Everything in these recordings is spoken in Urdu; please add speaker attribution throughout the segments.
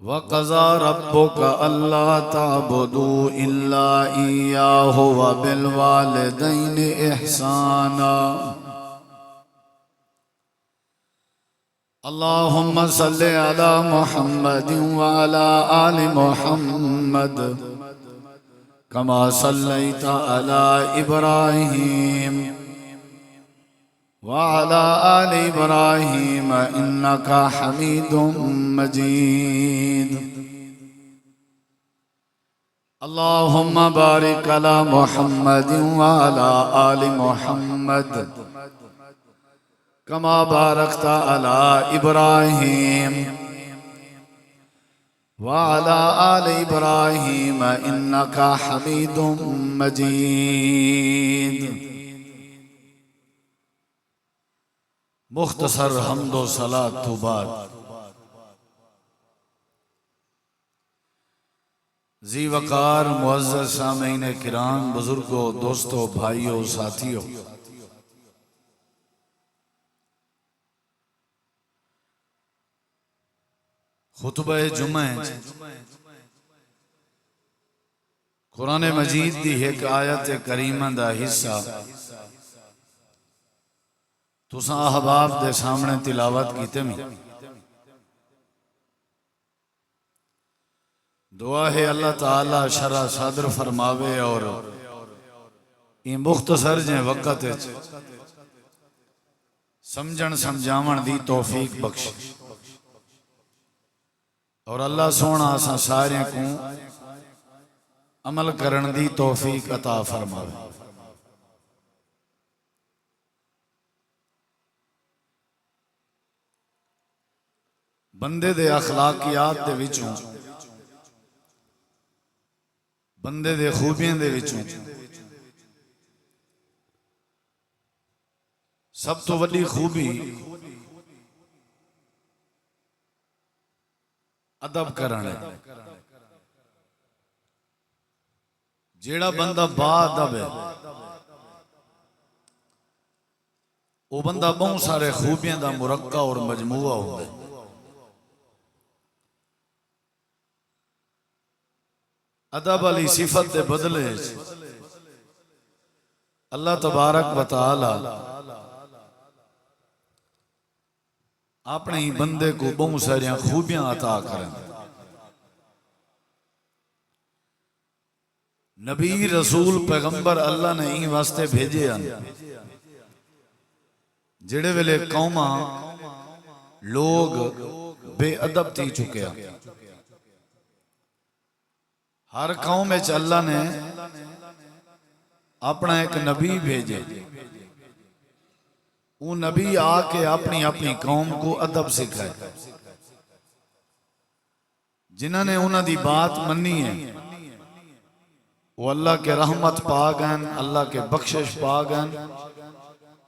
Speaker 1: وَقَضَى رَبُّكَ أَلَّا تَعْبُدُوا إِلَّا إِيَّاهُ وَبِالْوَالِدَيْنِ إِحْسَانًا اللهم صل على محمد وعلى آل محمد كما صليت على إبراهيم وعلى آل إبراهيم إنك حميد مجيد اللهم بارك على محمد وعلى آل محمد كما باركت على إبراهيم وعلى آل إبراهيم إنك حميد مجيد مختصر حمد و صلاۃ تو بعد ذی وقار معزز سامعین کرام، بزرگوں، دوستوں، بھائیوں، ساتھیوں، خطبہ جمعہ قرآن مجید دی ایک آیت کریمہ دا حصہ تساں احباب دے سامنے تلاوت کیتے میں دعا ہے اللہ تعالی شرح صدر فرماوے اور یہ مختصر جیں وقت سمجھن سمجھاون دی توفیق بخش اور اللہ سونا اساں سارے کو عمل کرن دی توفیق عطا فرماوے۔ بندے دے اخلاقیات دے وچوں، بندے دے خوبیاں دے وچوں سب تو وڈی خوبی ادب کرنا ہے۔ جیڑا بندہ با ادب ہے وہ بندہ بہت سارے خوبیاں دا مرکب اور مجموعہ ہوتا ہے۔ ادب علی صفت دے بدلے اللہ تبارک و تعالی اپنے ہی بندے کو بہت ساری خوبیاں عطا کریں۔ نبی رسول پیغمبر اللہ نے ہی واسطے بھیجے ہیں جڑے ویلے قوماں لوگ بے ادب تھی چکے ہیں۔ ہر قوم میں اللہ نے اپنا ایک نبی بھیجے، وہ نبی آ کے اپنی قوم کو ادب سکھائے۔ جنہوں نے انہوں دی بات منی ہے وہ اللہ کے رحمت پا گئن، اللہ کے بخشش پا گئن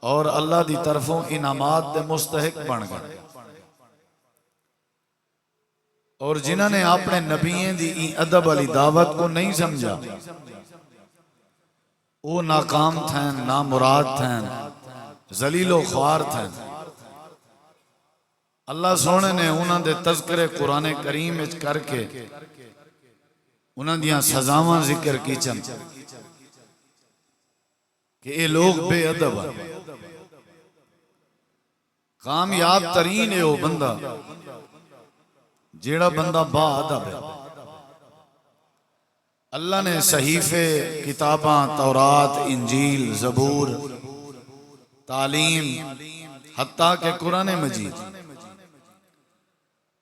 Speaker 1: اور اللہ دی طرفوں انعامات دے مستحق بن گئے۔ اور جنہوں نے اپنے نبییں دی ادب علی دعوت کو نہیں سمجھا وہ ناکام تھین، نامراد تھین، ذلیل و خوار تھین۔ اللہ سونے نے انہوں دے تذکرے قرآن کریم کر کے انہوں دیاں سزاواں ذکر کی چند کہ یہ لوگ بے ادب ہیں۔ کامیاب ترین ہے وہ بندہ جیڑا بندہ با ادب ہے۔ اللہ نے صحیفے، کتاباں، تورات، انجیل، زبور، تعلیم، حتیٰ کہ قرآن مجید،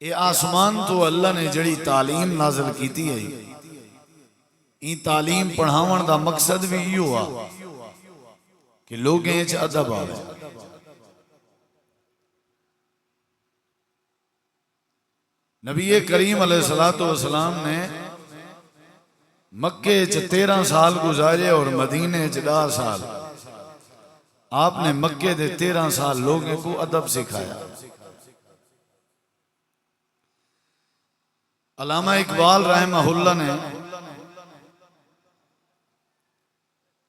Speaker 1: اے آسمان تو اللہ نے جڑی تعلیم نازل کیتی ہے، این تعلیم پڑھاون دا مقصد بھی یہ ہوا کہ لوگیں اچھ ادب آوے۔ نبی کریم علیہ السلام نے مکے 13 سال گزارے اور مدینے 10 سال۔ آپ نے مکے دے 13 سال لوگوں کو ادب سکھایا۔ علامہ اقبال رحمہ اللہ نے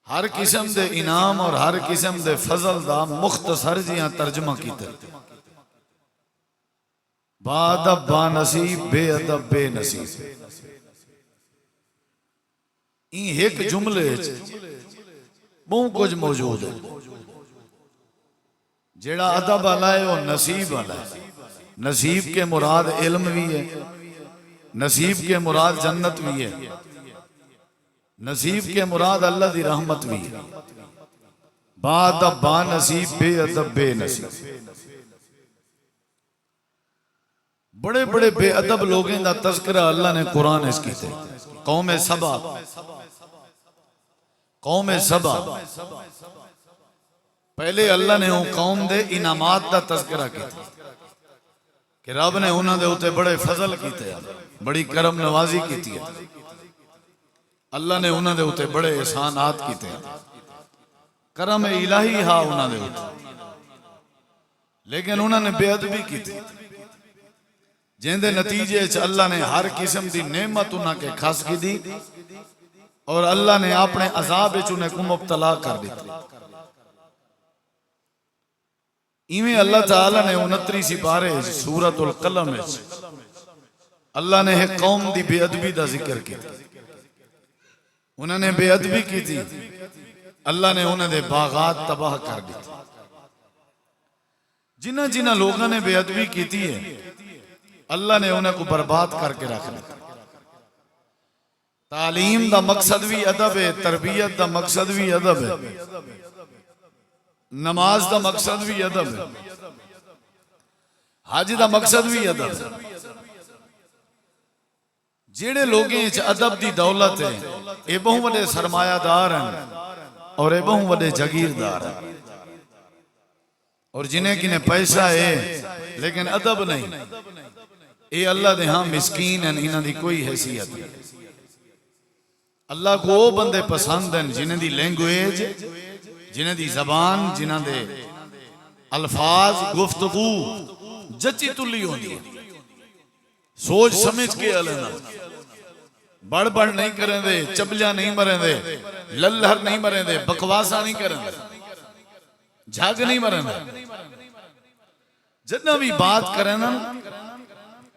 Speaker 1: ہر قسم دے انعام اور ہر قسم دے فضل دا مختصر جیاں ترجمہ کیتے۔ با ادب با نصیب، بے ادب بے نصیب. این ایک جملے بہت کچھ موجود ہے. جیڑا ادب والا ہے وہ نصیب والا ہے. نصیب کے مراد علم بھی ہے، نصیب کے مراد جنت بھی ہے، نصیب کے مراد اللہ دی رحمت بھی ہے. با ادب با نصیب، بے ادب بے نصیب. بڑے بڑے بے ادب لوگیں دا تذکرہ اللہ نے قرآن اس کی تھے. قوم سبا، قوم سبا پہلے اللہ نے وہ قوم دے انعامات دا تذکرہ کیا کہ رب نے انہوں دے ہوتے بڑے فضل کیتے ہیں، بڑی کرم نوازی کیتی ہے. اللہ نے انہوں دے ہوتے بڑے احسانات کیتے ہیں، کرم الہی ہاں انہوں دے ہوتے. لیکن انہوں نے بے ادبی کیتی جن دے نتیجے اللہ نے ہر قسم دی نعمت انہوں کے خاص کی دی اور اللہ نے اپنے عذاب انہیں کو مبتلا کر دیتا. ایویں اللہ تعالیٰ نے 29 سپارے سورۃ القلم اللہ نے ایک قوم دی بے ادبی دا ذکر کیا. انہوں نے بے ادبی کی تھی، اللہ نے انہوں نے باغات تباہ کر دی. جنہ جنہ لوگوں نے بے ادبی کی تھی ہے اللہ نے انہیں کو برباد کر کے رکھ لیا. تعلیم دا مقصد بھی ادب ہے، تربیت دا مقصد بھی ادب ہے، نماز دا مقصد بھی ادب ہے، حج دا مقصد بھی ادب ہے. جیڑے لوگیں ادب دی دولت ہے اے بہت بڑے سرمایہ دار ہیں اور اے بہت بڑے جاگیردار ہیں. اور جنہیں کنہیں پیسہ ہے لیکن ادب نہیں، اے اللہ دے ہاں مسکین ہیں، انہاں دی کوئی حیثیت نہیں. اللہ کو وہ بندے پسند ہیں جنہیں دی لینگویج، جنہیں دی زبان، جنہیں دے الفاظ گفتگو جچی تلی ہوندی ہے، سوچ سمجھ کے علینا، بڑ بڑ نہیں کریں دے، چبلیاں نہیں مریں دے، للہر نہیں مریں دے، بکواسا نہیں کریں دے، جھاگ نہیں مریں دے. جتنا بھی بات کریں نا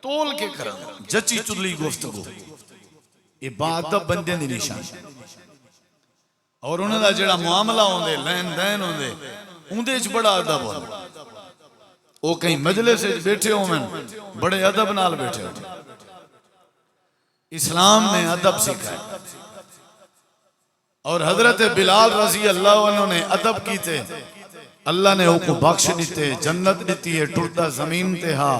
Speaker 1: تول کے کریں جچی تلی گفتگو، یہ بات بندے دی نشان. اور انہوں دا جڑا معاملہ ہوندے، لین دین ہوندے، اندے چ بڑا ادب ہوندے. وہ کہیں مجلس سے بیٹھے ہوں میں بڑے ادب نال بیٹھے ہوتے. اسلام نے ادب سکھائے اور حضرت بلال رضی اللہ عنہ نے ادب کی تھے. اللہ نے وہ کو بخش دیتے، جنت دیتی ہے ٹرتا زمین تے ہاں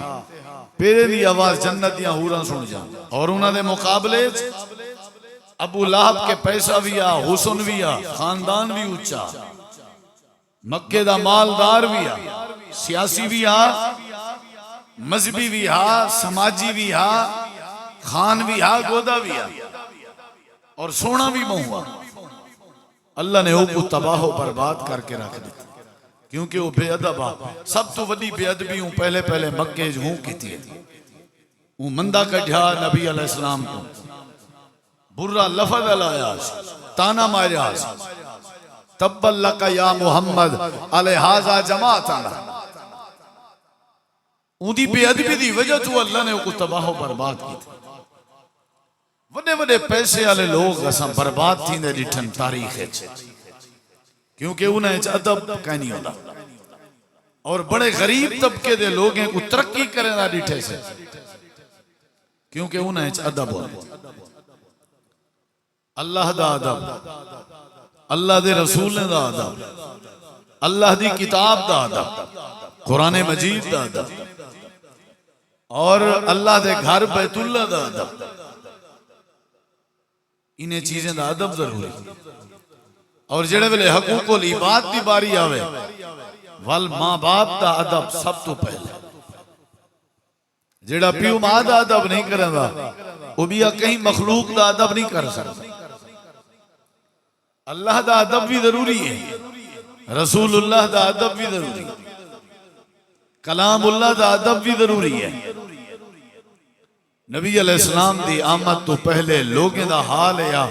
Speaker 1: پیرے دی آواز جنت یا حوراں سن جا. اور انہوں نے مقابلے ابو لہب کے پیسہ بھی آ، حسن بھی آ، خاندان بھی اچھا، مکہ دا مالدار بھی آ، سیاسی بھی آ، مذہبی بھی آ، سماجی بھی آ، خان بھی آ، گودا بھی آ، اور سونا بھی مہوا. اللہ نے وہ کو تباہ و برباد کر کے رکھ دی کیونکہ وہ بے ادب آ. سب تو وڈی بے ادبی ہوں پہلے مکہ ہوں کی تھی. وہ مندہ کٹھا نبی علیہ السلام کو برا لفظ علیہ تانا ماریا تبّل لکا یا محمد علیہذا جماعتنا. ان دی بے ادبی دی وجہ تو اللہ نے کو تباہ و برباد کی تھی. وڈے وڈے پیسے والے لوگ اساں برباد تھی نے ڈٹھن تاریخ ہے کیونکہ انہیں ادب کہیں نہیں ہوتا. اور بڑے غریب طبقے دے لوگیں کو ترقی کریں نہ ڈٹھے سے کیونکہ انہیں ادب ہوتا. اللہ دا ادب، اللہ دے رسول دا ادب، اللہ دی کتاب دا ادب، قرآن مجید دا ادب، اور اللہ دے گھر بیت اللہ دا ادب. انہیں چیزیں دا ادب ضروری. اور جڑے ویلے حقوق العباد دی باری آوے وال ماں باپ دا ادب سب تو پہلے. جڑا پیو ماں دا ادب نہیں کریں گا وہ بھی کہیں مخلوق دا ادب نہیں کر سکتا. اللہ دا ادب بھی ضروری ہے، رسول اللہ دا ادب بھی ضروری ہے، کلام اللہ دا ادب بھی ضروری ہے. نبی علیہ السلام دی آمد تو پہلے لوگیں دا حال ہے یا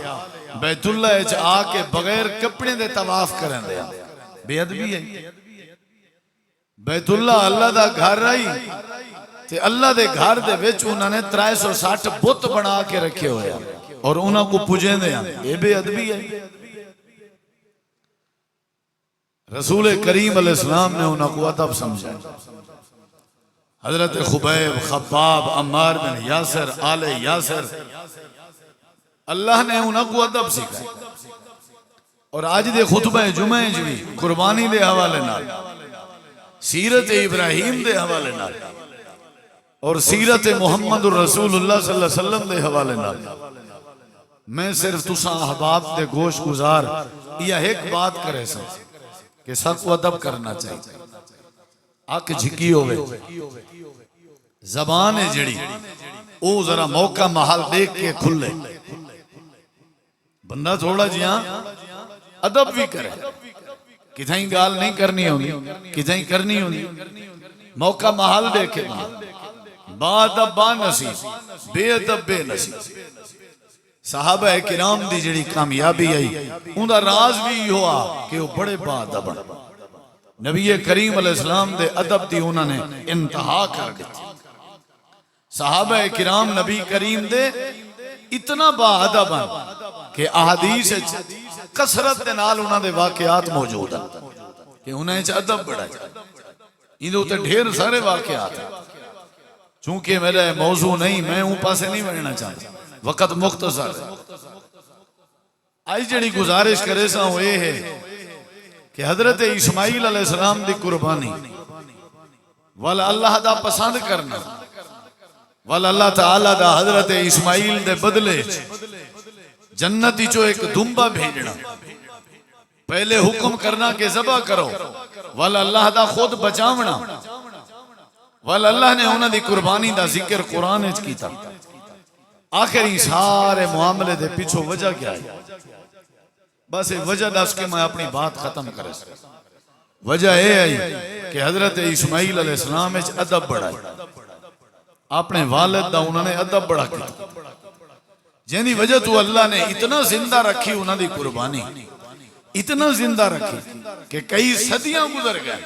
Speaker 1: بیت اللہ اچ آ کے بغیر کپڑے دے طواف کریں دے بے ادبی ہے. بیت اللہ اللہ دا گھر رہی تے اللہ دے گھر دے وچ انہوں نے 360 بت بنا کے رکھے ہوئے ہیں اور انہوں کو پوجیں دے ہیں. یہ بے ادبی ہے. رسول کریم علیہ السلام نے انہوں کو ادب سمجھا. حضرت خبیب، خباب، عمار بن یاسر، آل یاسر، اللہ نے انہوں کو ادب سکھا. اور آج دے خطبہ جمعہ جوی قربانی دے حوالے نال، سیرت ابراہیم دے حوالے نال اور سیرت محمد الرسول اللہ صلی اللہ علیہ وسلم دے حوالے نال میں صرف تساں احباب دے گوش گزار یہ ایک بات کرے سا کہ سب کو ادب کرنا چاہیے. آنکھ جھکی ہوئے، زبان ہے جڑی او ذرا موقع محل دیکھ کے کھلے. بندہ تھوڑا جیاں ادب بھی کرے، کتھائیں گال نہیں کرنی ہوگی، کتھائیں کرنی ہوگی، موقع محل دیکھے گا. با ادب با نصیب، بے ادب بے نصیب. صحابہ کرام دی جڑی کامیابی آئی ان دا راز بھی ہوا کہ وہ بڑے با ادب. نبی کریم علیہ السلام دے ادب دی انہوں نے انتہا کر دیتی. صحابہ کرام نبی کریم دے اتنا با ادب کہ احادیث کثرت دے نال انہوں دے واقعات موجود ہیں کہ انہیں ادب بڑھا ہے. اندھوں تے ڈھیر سارے واقعات ہیں. چونکہ میرا موضوع نہیں، میں ہوں پاسے نہیں بڑھنا چاہتا، وقت مختصر ہے. آج جڑی گزارش کرے سا ہوئے ہے کہ حضرت اسماعیل علیہ السلام دی قربانی والا اللہ دا پسند کرنا، والا اللہ تعالیٰ دا حضرت اسماعیل دے بدلے جنتی چو ایک دنبا بھیجنا، پہلے حکم کرنا کہ ذبح کرو، والا اللہ دا خود بچاونا، والا اللہ نے انہوں دی قربانی دا ذکر قرآن اچ کی تھا. آخری سارے معاملے دے پیچھو وجہ کیا ہے؟ بس وجہ دس کے میں اپنی بات ختم کرے سکتا. وجہ یہ ہے کہ حضرت اسماعیل علیہ السلام اچ ادب بڑھا ہے. اپنے والد دا انہوں نے ادب بڑھا کی، جن دی وجہ تو اللہ نے اتنا زندہ رکھی انہوں دی قربانی، اتنا زندہ رکھی کہ کئی صدیاں گزر گئے.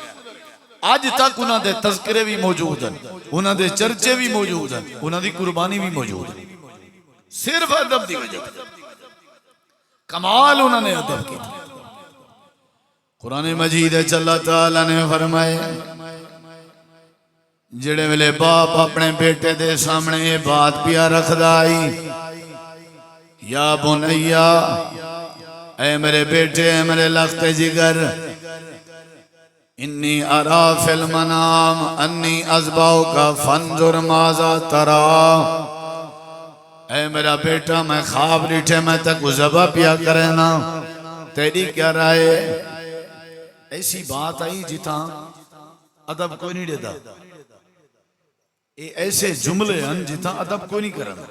Speaker 1: آج تک انہوں دے تذکرے بھی موجود ہیں، انہوں دے چرچے بھی موجود ہیں، انہوں دی قربانی بھی موجود ہے. صرف ادب دی وجہ کمال انہوں نے ادب کی. قرآن مجید اللہ تعالیٰ نے فرمائے جڑے ویلے باپ اپنے بیٹے دے سامنے یہ بات پیا رکھ دائی، یا بنیا، اے میرے بیٹے، اے میرے لخت جگر، انی ارا فی المنام انی اذبحک فانظر ماذا تری. اے میرا بیٹا، میں خواب ڈیٹھے میں تک ذبح پیا کرنا، تیری کیا رائے؟ ایسی بات آئی جتا ادب کوئی نہیں دیتا. ایسے جملے ہیں جتا ادب کوئی نہیں کرنا.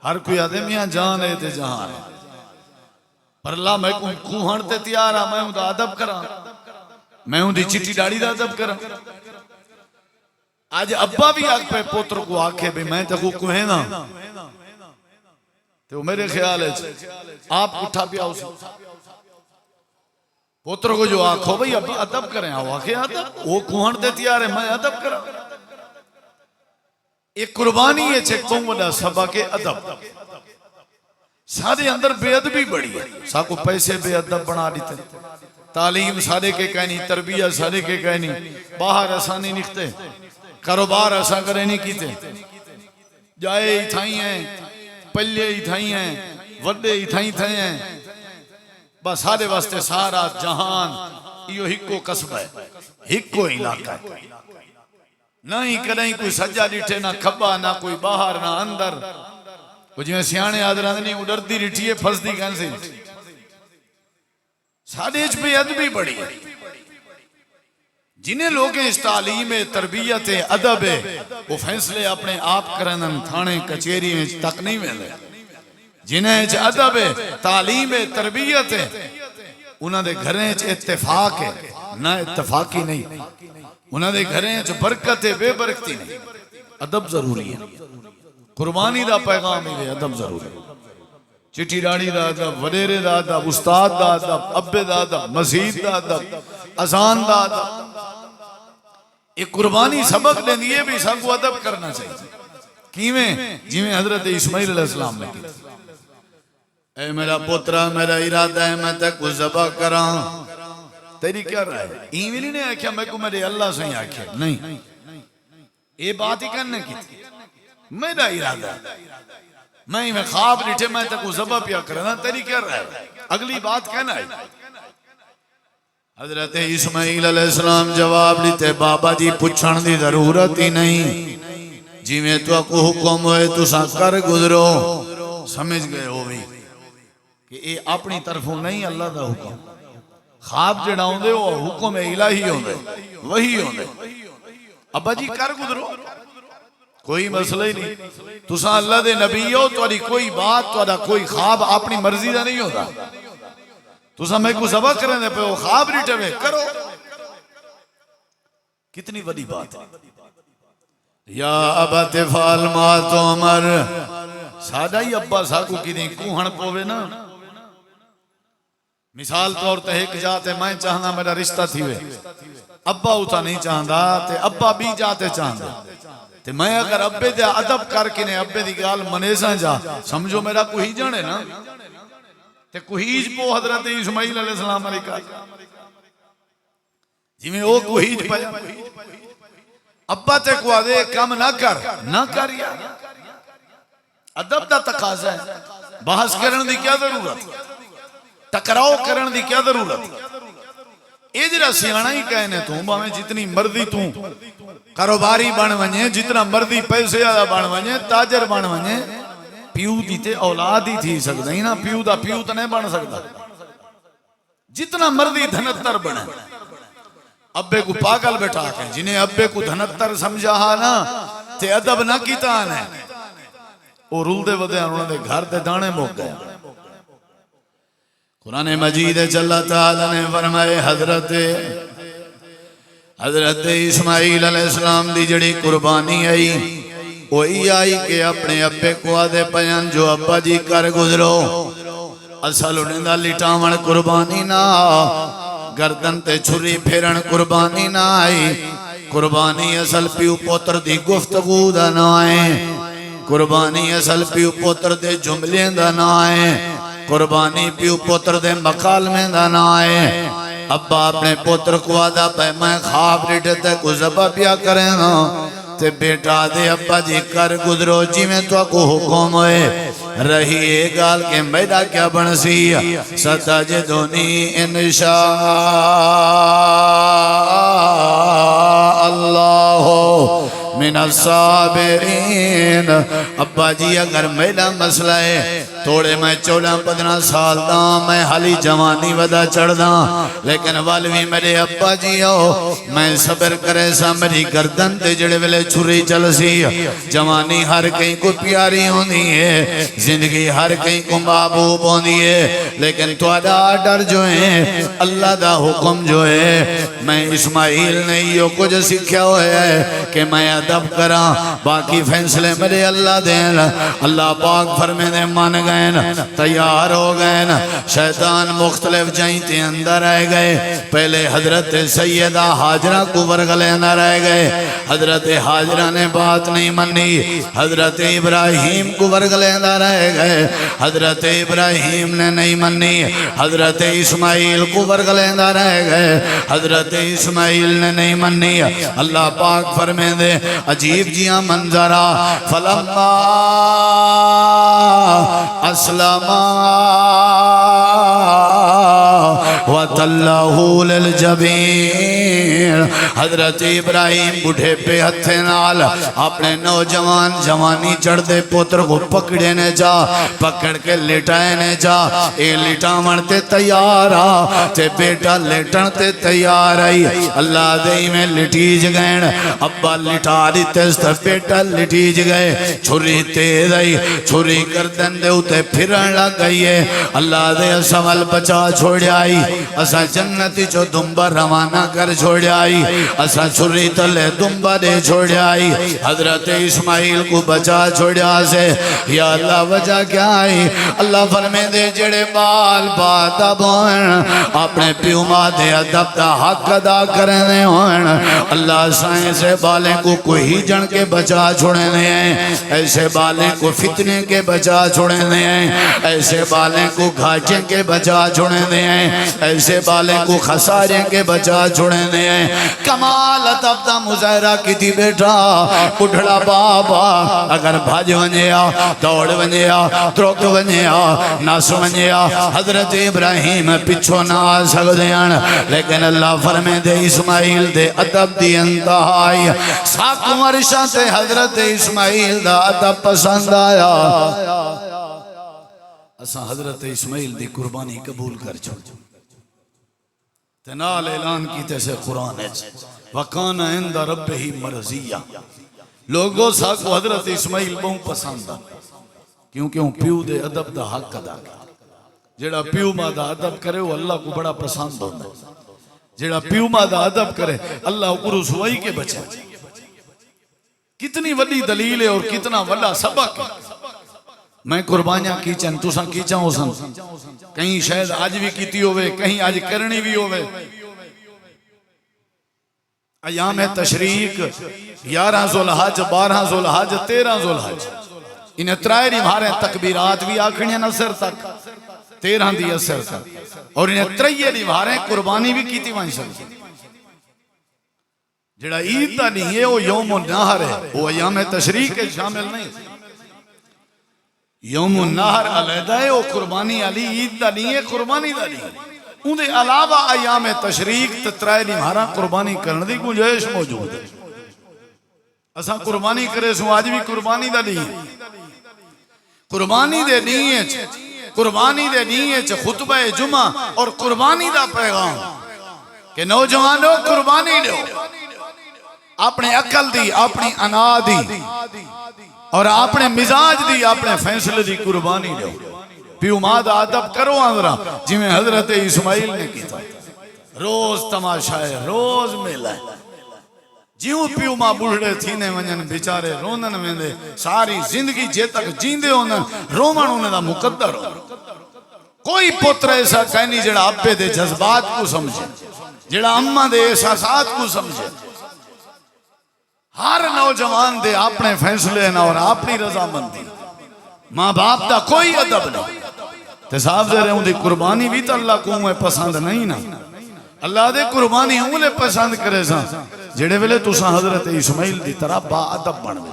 Speaker 1: ہر کوئی آدم یہاں جان ہے تے جہاں ہے، پر اللہ میں کوہن تے تیار ہاں، میں ہوں دا ادب کرا، میں ہوں دی چٹی ڈاڑی دا ادب کرا. آج ابا بھی آگ پہ پوتر کو آکھے بھی میں تکو کوہیں نا، تو میرے خیال ہے آپ اٹھا پیا اسی پوتر کو جو آکھو بھئی ابا ادب کریں، آو آکھے ادب، وہ کوہن تے تیار ہے، میں ادب کرا. ایک قربانی ہے چھے کون وڈا سبا کے ادب. سارے اندر بے ادبی بڑی ہے، ساکو پیسے بے ادب بنا دیتے، تعلیم سارے کے کہنی، تربیہ سارے کے کہنی، باہر آسانی نکھتے، کاروبار ایسا کرے نہیں کیتے، جائے ہی تھائی ہیں، پلے ہی تھائی ہیں، وڈے ہی تھائی ہیں. بس سارے واسطے سارا جہان یہ ہکو قصبہ ہے، ہکو علاقہ ہے. نہ ہی کدیں کوئی سجا ڈیٹھے، نہ کھبا، نہ کوئی باہر، نہ اندر. وہ جو سیانے آدھران نہیں اڈردی ڈیٹھی ہے، پھس دی کینسے سادے اچ بے ادبی بڑی ہے. جنہیں لوگ اس تعلیم تربیت ادب وہ فیصلے اپنے آپ کرنن تھانے کچھیری میں تک نہیں ملے. جنہیں ادب تعلیم تربیت انہوں دے گھریں اتفاق ہے، نہ اتفاقی نہیں. انہوں دے گھریں برکت ہے، بے برکتی نہیں. ادب ضروری ہے. قربانی دا پیغام ہے، ادب ضروری ہے. چٹی ڈاڑی دا ادب، وڈیرے دا ادب، استاد دا ادب، ابے دا ادب، مسجد دا ادب، اذان دا ادب، ایک قربانی سبق دیں دیئے بھی سب کو ادب کرنا چاہیے کیویں جیویں حضرت اسماعیل علیہ السلام نے کی اے میرا پترا میرا ارادہ ہے میں تے کو ذبح کراں تیری کیا رائے ہے ایویں نہیں آکھیا میں کو میرے اللہ سے ہی آکھیا نہیں یہ بات ہی کرنے کی تھی میرا ارادہ ہے میں خواب ڈٹھے میں تے کو ذبح پیا کرنا تیری کیا رائے ہے اگلی بات کہنا ہے حضرت اسماعیل علیہ السلام جواب دیتے بابا جی پوچھن دی ضرورت ہی نہیں جی میں تو کو حکم ہوئے تو سا کر گزرو سمجھ گئے ہو بھی کہ اے اپنی طرفوں نہیں اللہ دا حکم خواب جڑا ہوندے وہ حکم الہی ہوندے وہی ہوندے ابا جی کر گزرو کوئی مسئلہ ہی نہیں تو سا اللہ دے نبی ہو تو کوئی بات تو کوئی خواب اپنی مرضی دا نہیں ہوتا تو سا میں کو ذبح کرنے پہ وہ خواب ریٹے میں کرو کتنی بڑی بات ہے یا ابا تفعل ما تؤمر سادہ ہی ابا ساکو کی دیں کوہن پوے نا مثال طور تے ایک جاتے میں چاہنا میرا رشتہ تھی وے ابا ہوتا نہیں چاہندا تے ابا بھی جاتے چاہندا تے میں اگر ابے دے ادب کر کے نے ابے دی گال منیساں جا سمجھو میرا کوئی جانے نا تے کوہیج پو حضرت اسماعیل علیہ السلام علیہ کا جی میں وہ کوہیج پایا ابا تے کو آدھے کام نہ کر یا ادب دا تقاضا ہے بحث کرن دی کیا ضرورت ٹکراؤ کرن دی کیا ضرورت اے جڑا سیاںا ہی کہنے تو باویں جتنی مرضی تو کاروباری بن ونجے جتنا مرضی پیسے زیادہ بن ونجے تاجر بن ونجے پیو دی تے اولاد ہی تھی سکتا ہی نا پیو دا پیو تے نہیں بن سکتا جتنا مرضی دھنتر بنے ابے کو پاگل بیٹھا کے جنہیں ابے کو دھنتر سمجھا نا تے ادب نہ کیتا آنے وہ رول دے ودے انہوں نے گھر دے دانے موک گئے قرآن مجید چلا تعالیٰ نے فرمائے حضرت اسماعیل علیہ السلام دی جڑی قربانی آئی وہی آئی کہ اپنے ابے کو آدھے پیان جو ابا جی کر گزرو اصل انہیں دا لٹاون قربانی نہ گردن تے چھری پھیرن قربانی نہ آئی قربانی اصل پیو پوتر دی گفتگو دا نہ آئے قربانی اصل پیو پوتر دے جملے دا نہ آئے قربانی پیو پوتر دے مکالمے دا نہ آئے ابا اپنے پوتر کو آدھا پہ میں خواب ریٹے تے کو ذبح پیا کریں نا تے بیٹا دے ابا جی کر گزرو جی میں تو کو حکم ہوئے رہی اے گال کے میرا کیا بنسی ستجدنی انشاء اللہ من الصابرین ابا جی اگر میرا مسئلہ ہے توڑے میں 14-15 سال دا میں حالی جوانی ودا چڑھ دا لیکن والوی میرے ابا جی ہو میں صبر کرے سا میری گردن تے جڑے ویلے چھری چل سی جوانی ہر کہیں کو پیاری ہوندی ہے زندگی ہر کہیں کو محبوب ہوندی ہے لیکن تو ڈر جو ہے اللہ دا حکم جو ہے میں اسماعیل نے یہ کچھ سکھیا ہوئے ہے کہ میں ادب کرا باقی فیصلے میرے اللہ دین اللہ پاک فرمے دے مان گئے تیار ہو گئے شیطان مختلف جائیں تے اندر آئے گئے پہلے حضرت سیدہ حاجرہ کو ورگلے اندر آئے گئے حضرت حاجرہ نے بات نہیں منی حضرت ابراہیم کو ورگلے اندر آئے گئے حضرت ابراہیم نے نہیں منی حضرت اسماعیل کو ورگلے اندر آئے گئے حضرت اسماعیل نے نہیں منی اللہ پاک فرمے دے عجیب جیاں منظرہ فلما اسلما وَتَلَّهُ لِلْجَبِينَ حضرت ابراہیم بڑھے پہ ہتھے نال اپنے نوجوان جوانی چڑھ دے پوتر کو پکڑے نے جا پکڑ کے لٹائے نے جا اے لٹاون تے تیارا تے بیٹا لٹن تے تیار آئی اللہ دے میں لٹیج گئے ابا لٹا دیتے بیٹا لٹیج گئے چھری تیز آئی چھری گردن دے اتے پھرن لگ گئی ہے اللہ دے سوال بچا چھوڑ آئی اسا جنتی چو دمبا روانہ کر چھوڑیائی اسا چھری تلے دمبا دے چھوڑیائی حضرت اسماعیل کو بچا چھوڑیا سے یا اللہ وجہ کیا آئی اللہ فرمے دے جڑے بال بات اب ہوئن اپنے پیو ماں دے ادب دا حق ادا کرنے ہوئن اللہ سائیں سے بالیں کو کوئی جن کے بچا چھوڑنے ہیں ایسے بالیں کو فتنے کے بچا چھوڑنے ہیں ایسے بالیں کو گھاٹیں کے بچا چھوڑنے ہیں ایسے بالیں کو خساریں کے بچا چھوڑنے ہیں کمال ادب دا مظاہرہ کی تھی بیٹا اٹھڑا بابا اگر بھاج ونیا دوڑ ونیا تروک ونیا ناس ونیا حضرت ابراہیم پچھو نہ آ سکتے ہیں لیکن اللہ فرمے دے اسماعیل دے ادب دی انتہائی ساکھ ورشہ تے حضرت اسماعیل دا ادب پسند آیا اسا حضرت اسماعیل دی قربانی قبول کر چھوڑ تنال اعلان کی تیسے قرآن ہے وَقَانَ عِنْدَ رَبِّهِ مَرْضِيًّا لوگوں ساکو حضرت اسماعیل بہت پسند آ کیونکہ وہ پیو دے ادب دا حق ادا کر جڑا پیو ماں دا ادب کرے وہ اللہ کو بڑا پسند ہوتا ہے جڑا پیو ماں دا ادب کرے اللہ کو رسوائی کے بچے کتنی وڈی دلیل ہے اور کتنا وڈا سبق ہے میں قربانیاں کیچن تساں کیچاں ہو سن کہیں شاید آج بھی کیتی ہوئے کہیں آج کرنی بھی ہوئے ایام تشریق 11 ذوالحج 12 ذوالحج 13 ذوالحج انہیں ترائے نمارے تکبیرات بھی آکھنیاں نصر تک 13 دی اثر تک اور انہیں ترائے نمارے قربانی بھی کیتی وہاں سکتی جڑا عید دا نہیں ہے وہ یوم النہر ہے وہ ایام تشریق کے شامل نہیں یوم النہر علیدہ ہے وہ قربانی علی عید دا نہیں ہے قربانی دا نہیں ہے ان دے علاوہ ایام تشریق تترائے نمارا قربانی کرنے دی گنجائش موجود ہے اساں قربانی کرے سو آج بھی قربانی دا نہیں ہے قربانی دے نہیں ہے خطبہ جمعہ اور قربانی دا پیغام کہ نوجوانوں قربانی لو اپنے عقل دی اپنی انا دی اور اپنے مزاج دی اپنے فیصلے دی قربانی لو پیو ماں دا ادب کرو آندرہ جی میں حضرت اسماعیل نے کی تھا روز تماشا ہے روز میلہ ہے جیوں پیو ماں بڑھڑے تھینے ونجن بیچارے رونن میں دے ساری زندگی جے تک جیندے ہونن رومن ہونے دا مقدر ہو کوئی پتر ایسا کہنی جڑا ابے دے جذبات کو سمجھے جڑا اماں دے احساسات کو سمجھے ہر نوجوان دے اپنے فیصلے نہ اور اپنی رضا مندی ماں باپ دا کوئی ادب نہیں تے صاحب دے رہے ہوں دی قربانی بھی تو اللہ کو میں پسند نہیں نا اللہ دے قربانی ہوں لے پسند کرے سا جڑے ویلے تو سا حضرت اسماعیل دی طرح با ادب بنوے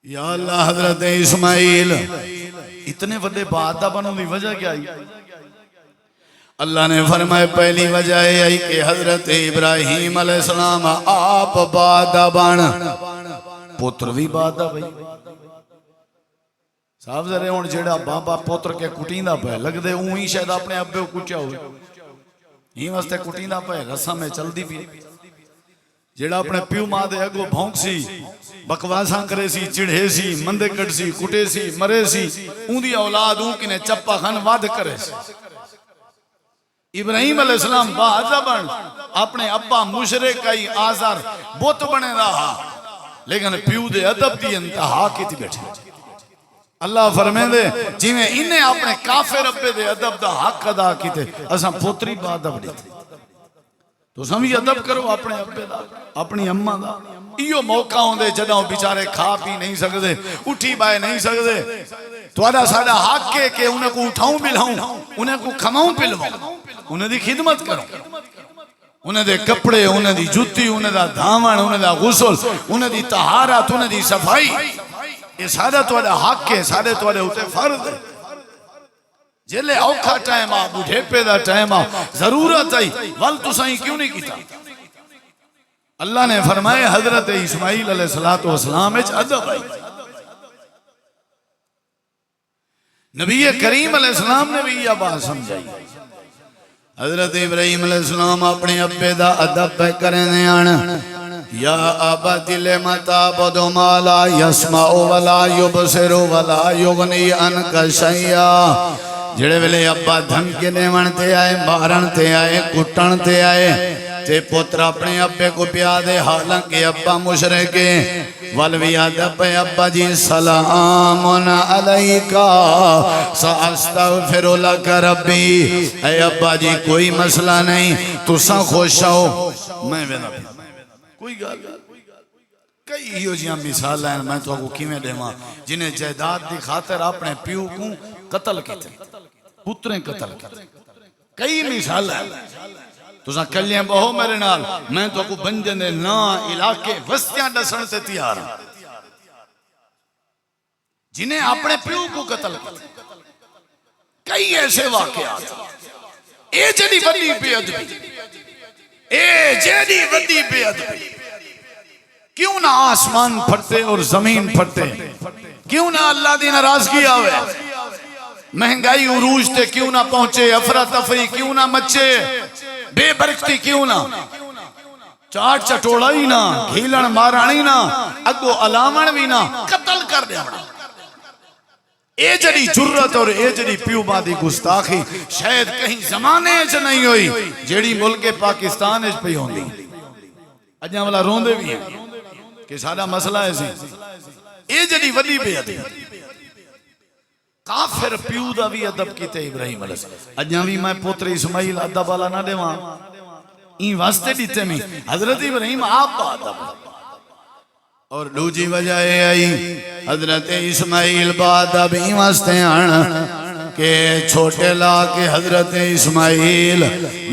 Speaker 1: یا اللہ حضرت اسماعیل اتنے وڈے با ادب بنو دی وجہ کیا ہے اللہ نے فرمائے پہلی وجہ ہے کہ حضرت ابراہیم علیہ السلام آپ با ادب بن پتر بھی با ادب ہے صاحب ذرے ہون جیڑا بابا پوتر کے کٹیندہ پہ لگ دے ہی شاید اپنے ابے کو کچھا ہوئے ہی واسطے کٹیندہ پہ رسا میں چل دی بھی جیڑا اپنے پیو ماں دے اگو بھونک سی بکواساں کرے سی چڑھے سی مندے کٹ سی کٹے سی مرے سی اون دی اولاد اون کنے چپا خان واد کرے سی ابراہیم علیہ السلام با عذابن اپنے ابا مشرک کئی آزار بوت بنے رہا لیکن پیو دے ادب دی انتہا کی تھی بیٹھے اللہ فرمے دے جی میں انہیں اپنے کافر ابے دے ادب دا حق ادا کی تھے اساں پوتری با ادب دی تھی تو سمجھ ادب کرو اپنے ابے دا اپنی اممہ دا ایو موقع ہوں دے جدوں بیچارے کھا پی نہیں سکتے اٹھی بائے نہیں سکتے تو آدھا ساڑھا حق کے کہ انہیں کو اٹھاؤں پلاؤں انہیں کو کھماؤں پلواؤں انہیں دی خدمت کرو انہیں دے کپڑے انہیں دی جتی انہیں دا دھاون انہیں دا غسل انہیں دی طہارت انہیں دی صفائی یہ سارا تو آدھا حق کے سارے تو آدھے ہوتے فرد ہے جلے اوکھا ٹائم آ بڑھے پیدا ٹائم آ ضرورت آئی ول تو سائیں کیوں نہیں کیتا اللہ نے فرمائے حضرت اسماعیل علیہ السلام اچھ ادب آئی نبی کریم علیہ السلام نے بھی یہ بات سمجھائی حضرت ابراہیم علیہ السلام اپنے ابے دا ادب پہ کرنے آنا یا ابت لما تعبد ما لا يسمع ولا يبصر ولا يغني عنك شيئا جڑے ویلے ابا دھمکی دیون تے آئے مارن تے آئے کٹن تے آئے تے پتر اپنے ابے کو پیا دے حالانکہ ابا مشرک ولوی ادب ابا جی سلام علیکا ساستغفر لک ربی اے ابا جی کوئی مسئلہ نہیں تساں خوش ہو میں وینا کوئی گل کئی ہیو جیاں مثال ہیں میں تو کو کیویں دیواں جنہیں جائیداد دی خاطر اپنے پیو کو قتل کیتے پتریں قتل کیتے کئی مثال ہیں تساں کلیاں بہو میرے نال میں تو کو بنجن دے نا علاقے وستیاں ڈسن سے تیار جنہیں اپنے پیو کو قتل کیتے کئی ایسے واقعات اے جڑی وڈی بے ادبی اے جڑی وڈی بے ادبی کیوں نہ آسمان پھٹے اور زمین پھٹے کیوں نہ اللہ دی ناراضگی آوے مہنگائی عروج تے کیوں نہ پہنچے افراتفری کیوں نہ مچے بے برکتی کیوں نہ چاٹ چٹوڑا ہی نہ گھیلن مارانی نہ اگو علامن بھی نہ قتل کر دیا اے جڑی جرت اور اے جڑی پیو بادی گستاخی شاید کہیں زمانے چ نہیں ہوئی جڑی ملک پاکستان اچ پئی ہوندی اجاں والا روندے بھی ہیں کہ سارا مسئلہ ہے سی اے جڑی وڈی بے ادبی کافر پیو دا بھی ادب کیتے ابراہیم علیہ السلام اجاں بھی میں پوتر اسماعیل ادب والا نہ دیواں این واسطے دیتے میں حضرت ابراہیم آپ با ادب اور دوجی وجہ آئی حضرت اسماعیل با ادب این واسطے آن کہ چھوٹے لا کے حضرت اسماعیل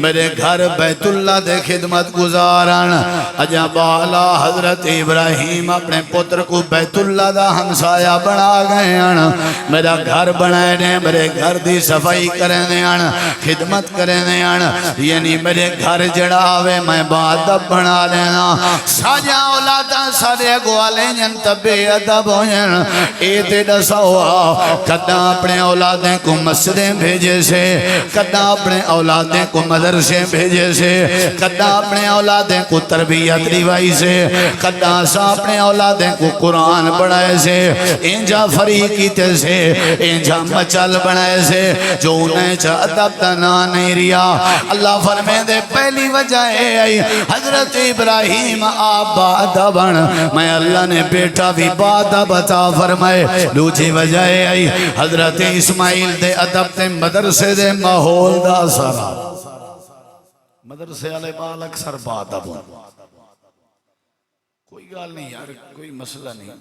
Speaker 1: میرے گھر بیت اللہ دے خدمت گزارن اجا بالا حضرت ابراہیم اپنے پتر کو بیت اللہ دا ہمسایہ بنا گئے ہیں میرا گھر بنائے نے میرے گھر دی صفائی کرنے ہیں خدمت کرنے ہیں یعنی میرے گھر جڑا آوے میں بادب بنا لینا ساجا اولادا سارے گوالے جن تبے ادب ہوئیں اے تے دسا ہوا کدہ اپنے اولادیں کو مسجدیں بھیجے سے کدہ اپنے اولادیں کو مدرسیں بھیجے سے کدہ اپنے اولادیں کو تربیت دیوائی سے کدہ سا اپنے اولادیں کو قرآن بڑھائے سے انجا فریقیتے سے انجا مچل بڑھائے سے جو انہیں چا ادب دنا نہیں ریا اللہ فرمے دے پہلی وجہ ہے حضرت ابراہیم آبا ادبن میں اللہ نے بیٹا بھی بادہ بتا فرمائے دوجی وجہ ہے حضرت اسماعیل دے ادب تے مدرسے دے ماحول دا سارا مدرسے علی بال اکثر بادب کوئی گال نہیں یار کوئی مسئلہ نہیں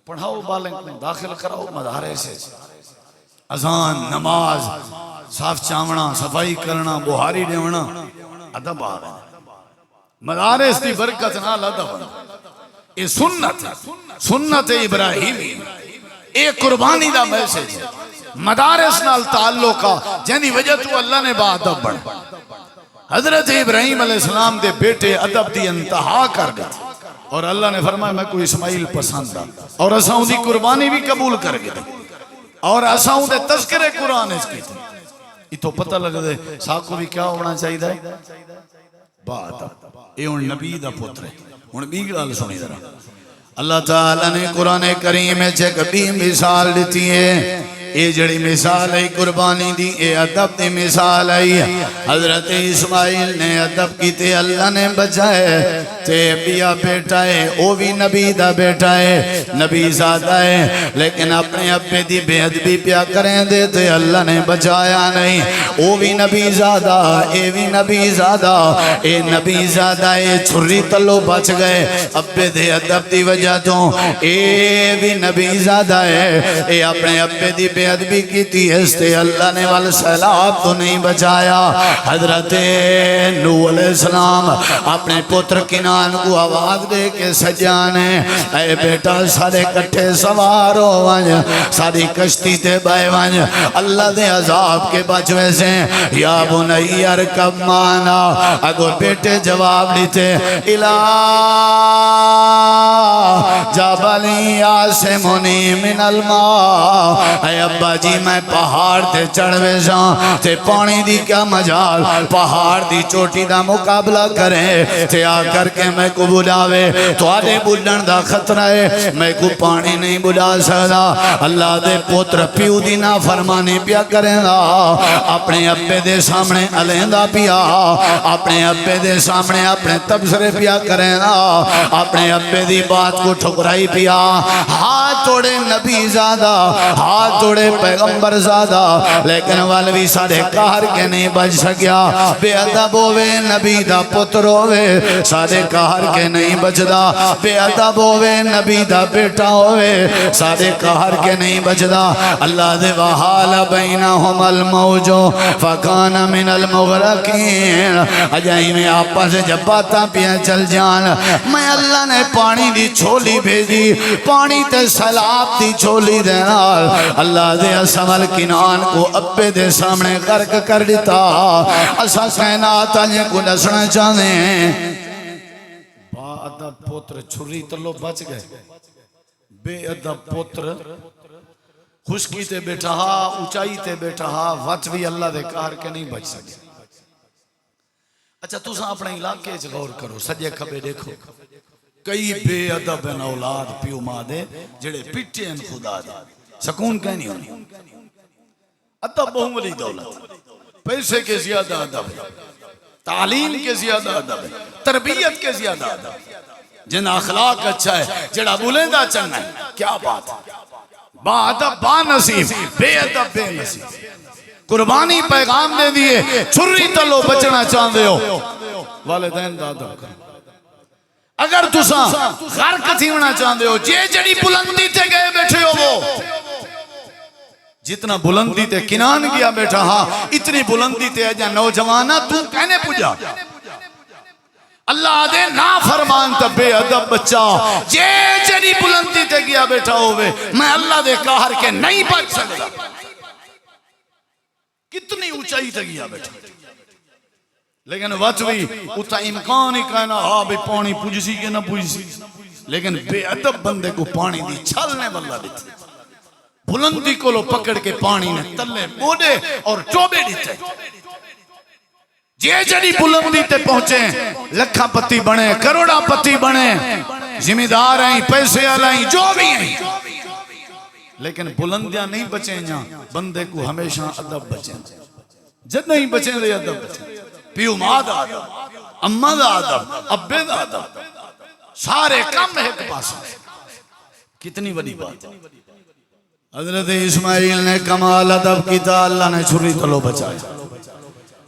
Speaker 1: پڑھاؤ بالنگ میں داخل کراؤ مدارے سے اذان نماز صاف چاونا صفائی کرنا بہاری دیونا ادب آ رہا مدارس دی برکت نال ادب یہ سنت ابراہیمی ایک قربانی دا میسج مدارس نال تعلقہ جنہی وجہ تو اللہ نے با ادب بڑھ حضرت ابراہیم علیہ السلام دے بیٹے ادب دی انتہا کر گئے اور اللہ نے فرمایا میں کوئی اسماعیل پسند دا اور اساں دی قربانی بھی قبول کر گئے اور اساں دے تذکرے قرآن اس کی تھی یہ تو پتہ لگ دے ساکو بھی کیا ہونا چاہیے دا با ادب اے ان نبی دا پتر ہے ان بھی گلال سنی درہ اللہ تعالیٰ نے قرآن کریم میں چیک بھی مثال دیتی ہے اے جڑی مثال ہے قربانی دی اے ادب دی مثال ہے حضرت اسماعیل نے ادب کی تے اللہ نے بچائے تے بیا بیٹا ہے او بھی نبی دا بیٹا ہے نبی زادہ ہے لیکن اپنے ابے دی بے ادبی پیا کریں دے تے اللہ نے بچایا نہیں او بھی نبی زادہ اے بھی نبی زادہ اے نبی زادہ اے چھری تلو بچ گئے ابے دے ادب دی وجہ تو اے بھی نبی زادہ ہے اے اپنے ابے دی بے ادبی کی تھی استے اللہ نے والسلام تو نہیں بچایا حضرت نوح علیہ السلام اپنے پتر کنان کو آواز دے کے سجانے اے بیٹا سارے کٹھے سوار ہو ونج ساری کشتی تے بائے ونج اللہ دے عذاب کے بچوے سے یا بنی ارکب مانا اگو بیٹے جواب لیتے الہ جبلی آسمونی من الماء اے ابا جی میں پہاڑ تے چڑھوے جاں تے پانی دی کیا مجال پہاڑ دی چوٹی دا مقابلہ کریں تے آ کر کے میں کو بلاوے تو آدھے بلن دا خطرہ ہے میں کو پانی نہیں بلا سکتا اللہ دے پوتر پیو دی نا فرمانی پیا کریں گا اپنے ابے دے سامنے علیندہ پیا اپنے ابے دے سامنے اپنے تبصرے پیا کریں گا اپنے ابے دی بات کو ٹھکرائی پیا ہاتھ توڑے نبی زادہ ہاتھ توڑے پیغمبر زادہ لیکن والوی ساڑھے کہر کے نہیں بچ سکیا بے ادب ہوئے نبی دا پتر ہوئے ساڑھے کہر کے نہیں بچدا بے ادب ہوئے نبی دا بیٹا ہوئے ساڑھے کہر کے نہیں بچدا اللہ دے وحال بینہم الموجو فکان من المغرقین اجائی میں آپا سے جب باتاں پیا چل جان میں اللہ نے پانی دی چھولی بھیجی پانی تے سلاب دی چھولی دینا اللہ دے اسمل کنان کو ابے دے سامنے غرق کر دیتا اسا کائنات آجے کو نسنا چاہنے ہیں با ادب پوتر چھری تلو بچ گئے بے ادب پوتر خشکی تے بیٹھا ہا اونچائی تے بیٹھا ہا وقت بھی اللہ دے کار کے نہیں بچ سکے اچھا تُسا اپنے علاقے چ غور کرو سجے کھبے دیکھو کئی بے ادب ہیں اولاد پیو ماں دے جڑے پٹے ہیں خدا دے سکون کہنی ہونی ادب بہم ولی دولت پیسے کے زیادہ ادب ہے تعلیم کے زیادہ ادب ہے تربیت کے زیادہ ادب ہے جن اخلاق اچھا ہے جڑا بولندہ چنگا ہے کیا بات ہے با ادب با نصیب بے ادب بے نصیب قربانی پیغام دے دیئے چھری تلو بچنا چاہندے ہو والدین دا ادب کرو اگر تسا غرق تھیونا چاہندے ہو جے جڑی بلندی تے گئے بیٹھے ہو وہ جتنا بلندی تے کنان گیا بیٹھا ہاں اتنی بلندی تے اجا نوجوانہ تو کہنے پوجا اللہ دے نا فرمان تا بے ادب بچہ جے جڑی بلندی تے گیا بیٹھا ہوئے میں اللہ دے قہر کے نہیں بچ سکتا کتنی اونچائی تے گیا بیٹھا لیکن وقت بھی اتھا امکان ہی کہنا ہاں بھی پانی پوجسی کے نہ پوجسی لیکن بے ادب بندے کو پانی دی چھلنے والا دیتے بلندی کو لو پکڑ کے پانی نے تلے بوڑے اور ٹوبے دیتے جے جڑی بلندی تے پہنچے لکھا پتی بنے کروڑا پتی بنے ذمہ دار ہیں پیسے آلائیں جو بھی ہیں لیکن بلندیاں نہیں بچیں جہاں بندے کو ہمیشہ ادب بچیں جد نہیں بچیں دے ادب بچیں پیو ماں دا ادب اماں دا ادب ابے دا ادب سارے کم ہے ایک پاس کتنی بڑی بات حضرت اسماعیل نے کمال ادب کیتا اللہ نے چھری تلو بچایا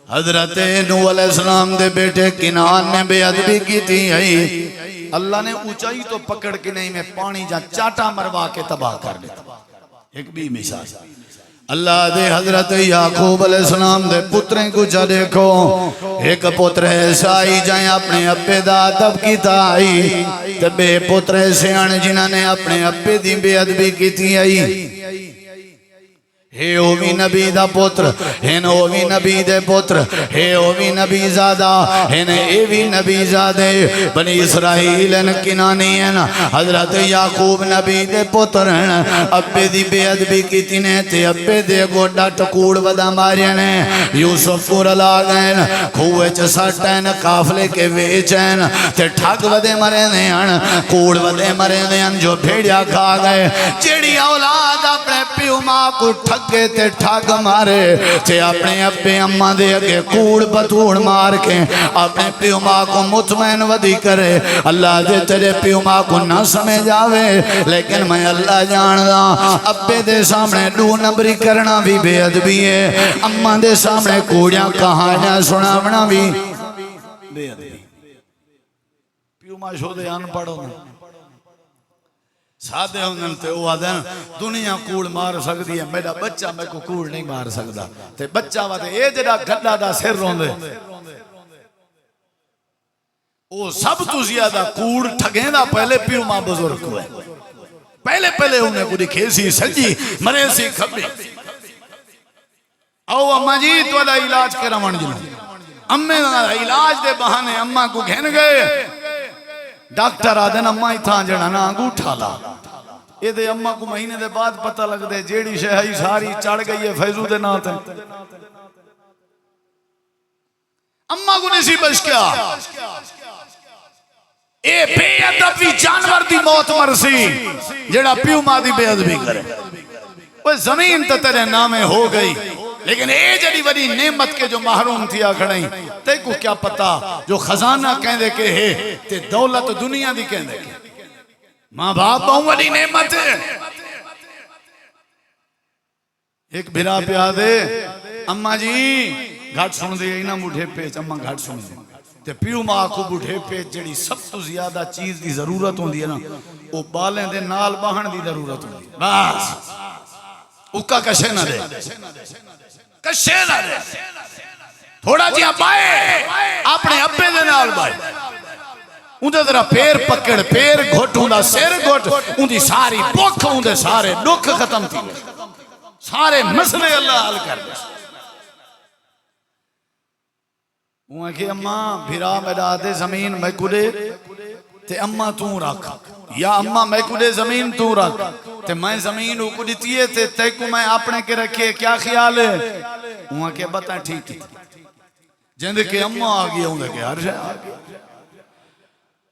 Speaker 1: حضرت نوح علیہ السلام دے بیٹے کنان نے بے ادبی کی تھی اللہ نے اونچائی تو پکڑ کے نہیں میں پانی جا چاٹا مروا کے تباہ کر دیتا ایک بھی مثال اللہ دے حضرت یعقوب علیہ السلام دے پتریں کو جا دیکھو ایک پتر ایسا ہی جائیں اپنے ابے دا ادب کی تائی تبے پتر ایسے آنے جنہاں نے اپنے ابے دی بے ادبی کی تھی ہے اووی نبی دا پتر ہن اووی نبی دے پتر ہے اووی نبی زادہ ہن ایوی نبی زادے بنی اسرائیل ان کنانی ہیں حضرت یعقوب نبی دے پتر ہیں ابے دی بے ادبی کی تینے تے ابے دے گوڑا ٹکوڑ ودا مارین یوسف پور لاغین کھوئے چسٹین کافلے کے ویچین تے ٹھگ ودے مرے دین کوڑ ودے مرے دین جو بھیڑیا کھا گئے جیڑی اولاد اپنے پیو ماں کو ٹھگ کے تے ٹھاگ مارے تے اپنے ابے اممہ دے اگے کوڑ بطوڑ مار کے اپنے پیو ماں کو مطمئن ودی کرے اللہ دے تیرے پیو ماں کو نہ سمجھ آوے لیکن میں اللہ جاندہ ابے دے سامنے دو نمبری کرنا بھی بے ادبی ہے اممہ دے سامنے کوڑیاں کہانیاں سناونا بھی بے ادبی پیو ماں شو دے آن پڑھو سادے ہوں تے وہ آدھیں دنیا کوڑ مار سکتی ہے میرا بچہ میں کو کوڑ نہیں مار سکتا تے بچہ وادے اے جڑا گھڑا دا سر رون دے وہ سب تو زیادہ کوڑ ٹھگیں دا پہلے پیو ماں بزرگ ہوئے پہلے انہیں کو دکھے سی سجی مرے سی کھبی او اممہ جی تو دا علاج کرا من جنہوں اممہ علاج دے بہانے اممہ کو گھن گئے ڈاکٹر آدھن اممہ ہی تھا جڑا نا انگوٹھا لا یہ دے اممہ کو مہینے دے بعد پتہ لگ دے جیڑی شہائی ساری چڑھ گئی ہے فیضو دے نات ہیں اممہ کو نسی بچ کیا اے بے ادبی جانور دی موت مرسی جیڑا پیو ماں دی بے ادبی کرے وہ زمین تو تیرے نامے ہو گئی لیکن اے جڑی بڑی نعمت کے جو محروم تھیا کھڑیں تے کو کیا پتا جو خزانہ کہندے کے ہے تے دولت دنیا دی کہندے کے ماں باپ بہت بڑی نعمت ہے ایک بھرا پہ آدھے اممہ جی گھٹ سن دے اینا مجھے پیچ اممہ گھٹ سن دے تے پیو ماں کو بڑھے پیچ جڑی سب تو زیادہ چیز دی ضرورت ہوں دی نا وہ بالیں دے نال باہن دی ضرورت ہوں دی بس اکا کشے نہ دے کشے نہ دے تھوڑا جی بائے اپنے ابے دے نال بائے اندھے ذرا پیر پکڑ پیر گھٹ ہوں سیر گھٹ اندھی ساری بکھ ہوں سارے دکھ ختم تھی سارے مسئلے اللہ حل کر دے وہاں کہ اممہ بھیرا میرا دے زمین میں کدے تے اممہ توں رکھ یا اممہ میں کدے زمین توں رکھ تے میں زمین کو دیتی ہے تے کو میں اپنے کے رکھے کیا خیال ہے وہاں کہ بتا ٹھیک ہے جندے کہ اممہ آگیا ہوں دے کہ ہر شاہ آگیا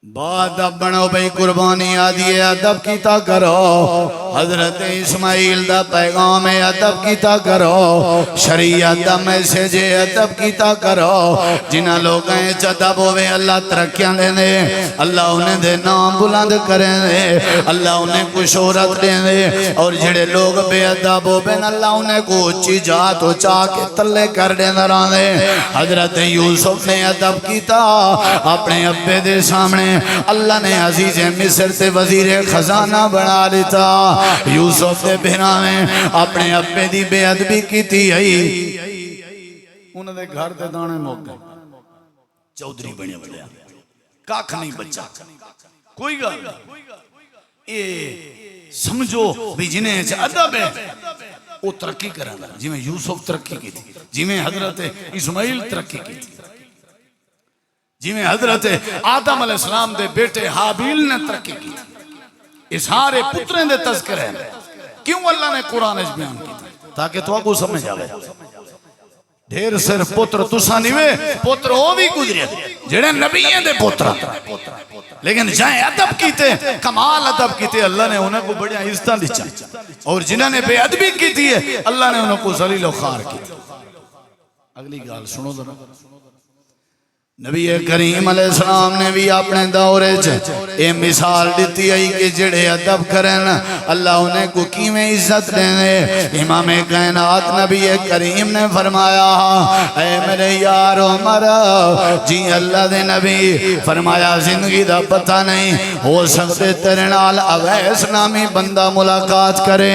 Speaker 1: بعد اب بنو بھئی قربانی آدھی ادب کیتا کرو حضرت اسماعیل دا پیغام ادب کیتا کرو شریعت دا میسیج ادب کیتا کرو جنہ لوگیں ادب ہوئے اللہ ترقیاں لینے اللہ انہیں دے نام بلند کریں دے اللہ انہیں کو شہرت دیں دے اور جڑے لوگ بے ادب ہوئے اللہ انہیں کو اچھی جات و چاہ کے تلے کر دیں دران دے حضرت یوسف نے ادب کیتا اپنے ابے دے سامنے اللہ نے عزیز مصر سے وزیر خزانہ بنا لیتا یوسف دے بہنا میں اپنے ابے دی بے ادبی کی تھی انہوں نے گھر دے دانے موقع چودری بنے بڑھیا کاکھ نہیں بچا کوئی گا یہ سمجھو بھی جنہیں ادب ہے وہ ترقی کرنا جی میں یوسف ترقی کی تھی جی میں حضرت اسماعیل ترقی کی تھی جی میں حضرت آدم علیہ السلام دے بیٹے حابیل نے ترقی کی تھی اس سارے پتریں دے تذکرے ہیں کیوں اللہ نے قرآن اس بیان کی تھی تاکہ تو آپ کو سمجھ آگئے دھیر صرف پتر تسا نیوے پتر ہو بھی گزرے جڑے نبی ہیں دے پتر لیکن جائیں ادب کیتے کمال ادب کیتے اللہ نے انہیں کو بڑی عزتاں دیچا اور جنہوں نے بے ادبی کی تھی اللہ نے انہیں کو ذلیل و خار کی تھی اگلی گال سنو ذرا نبی کریم علیہ السلام نے بھی اپنے دورے اے مثال دیتی ہے کہ جڑے ادب کرن اللہ انہیں کو کیویں عزت دینے امام کائنات نبی کریم نے فرمایا اے میرے یار عمر جی اللہ دے نبی فرمایا زندگی دا پتہ نہیں ہو سکتے تیرے نال اویس نامی بندہ ملاقات کرے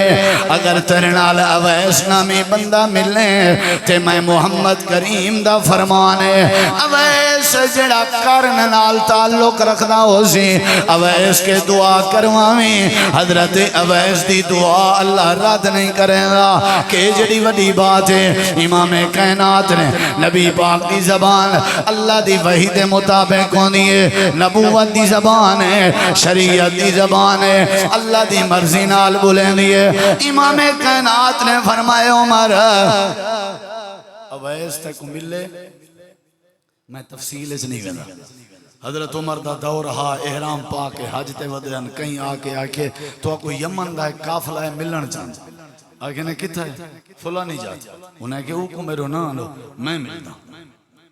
Speaker 1: اگر تیرے نال اویس نامی بندہ ملنے تے میں محمد کریم دا فرمانے اویس جڑا کرن نال تعلق رکھنا ہو سی اویس کے دعا کروامی حضرت اویس دی دعا اللہ رد نہیں کرے گا کہ جڑی وڈی بات ہے امام کائنات نے نبی پاک دی زبان اللہ دی وحی دے مطابق ہوندی ہے نبوت دی زبان ہے شریعت دی زبان ہے اللہ دی مرضی نال بولیں دیئے امام کائنات نے فرمائے عمر اویس تک ملے میں تفصیل اس نہیں گنا حضرت عمر دا دور رہا احرام پا کے حج تے ودیان کہیں آکے تو کوئی یمن دا ایک قافلہ ہے ملن چاند آگے نے کتا ہے فلا نہیں جاتا انہیں کہ اوکو میرو نا لو میں ملتا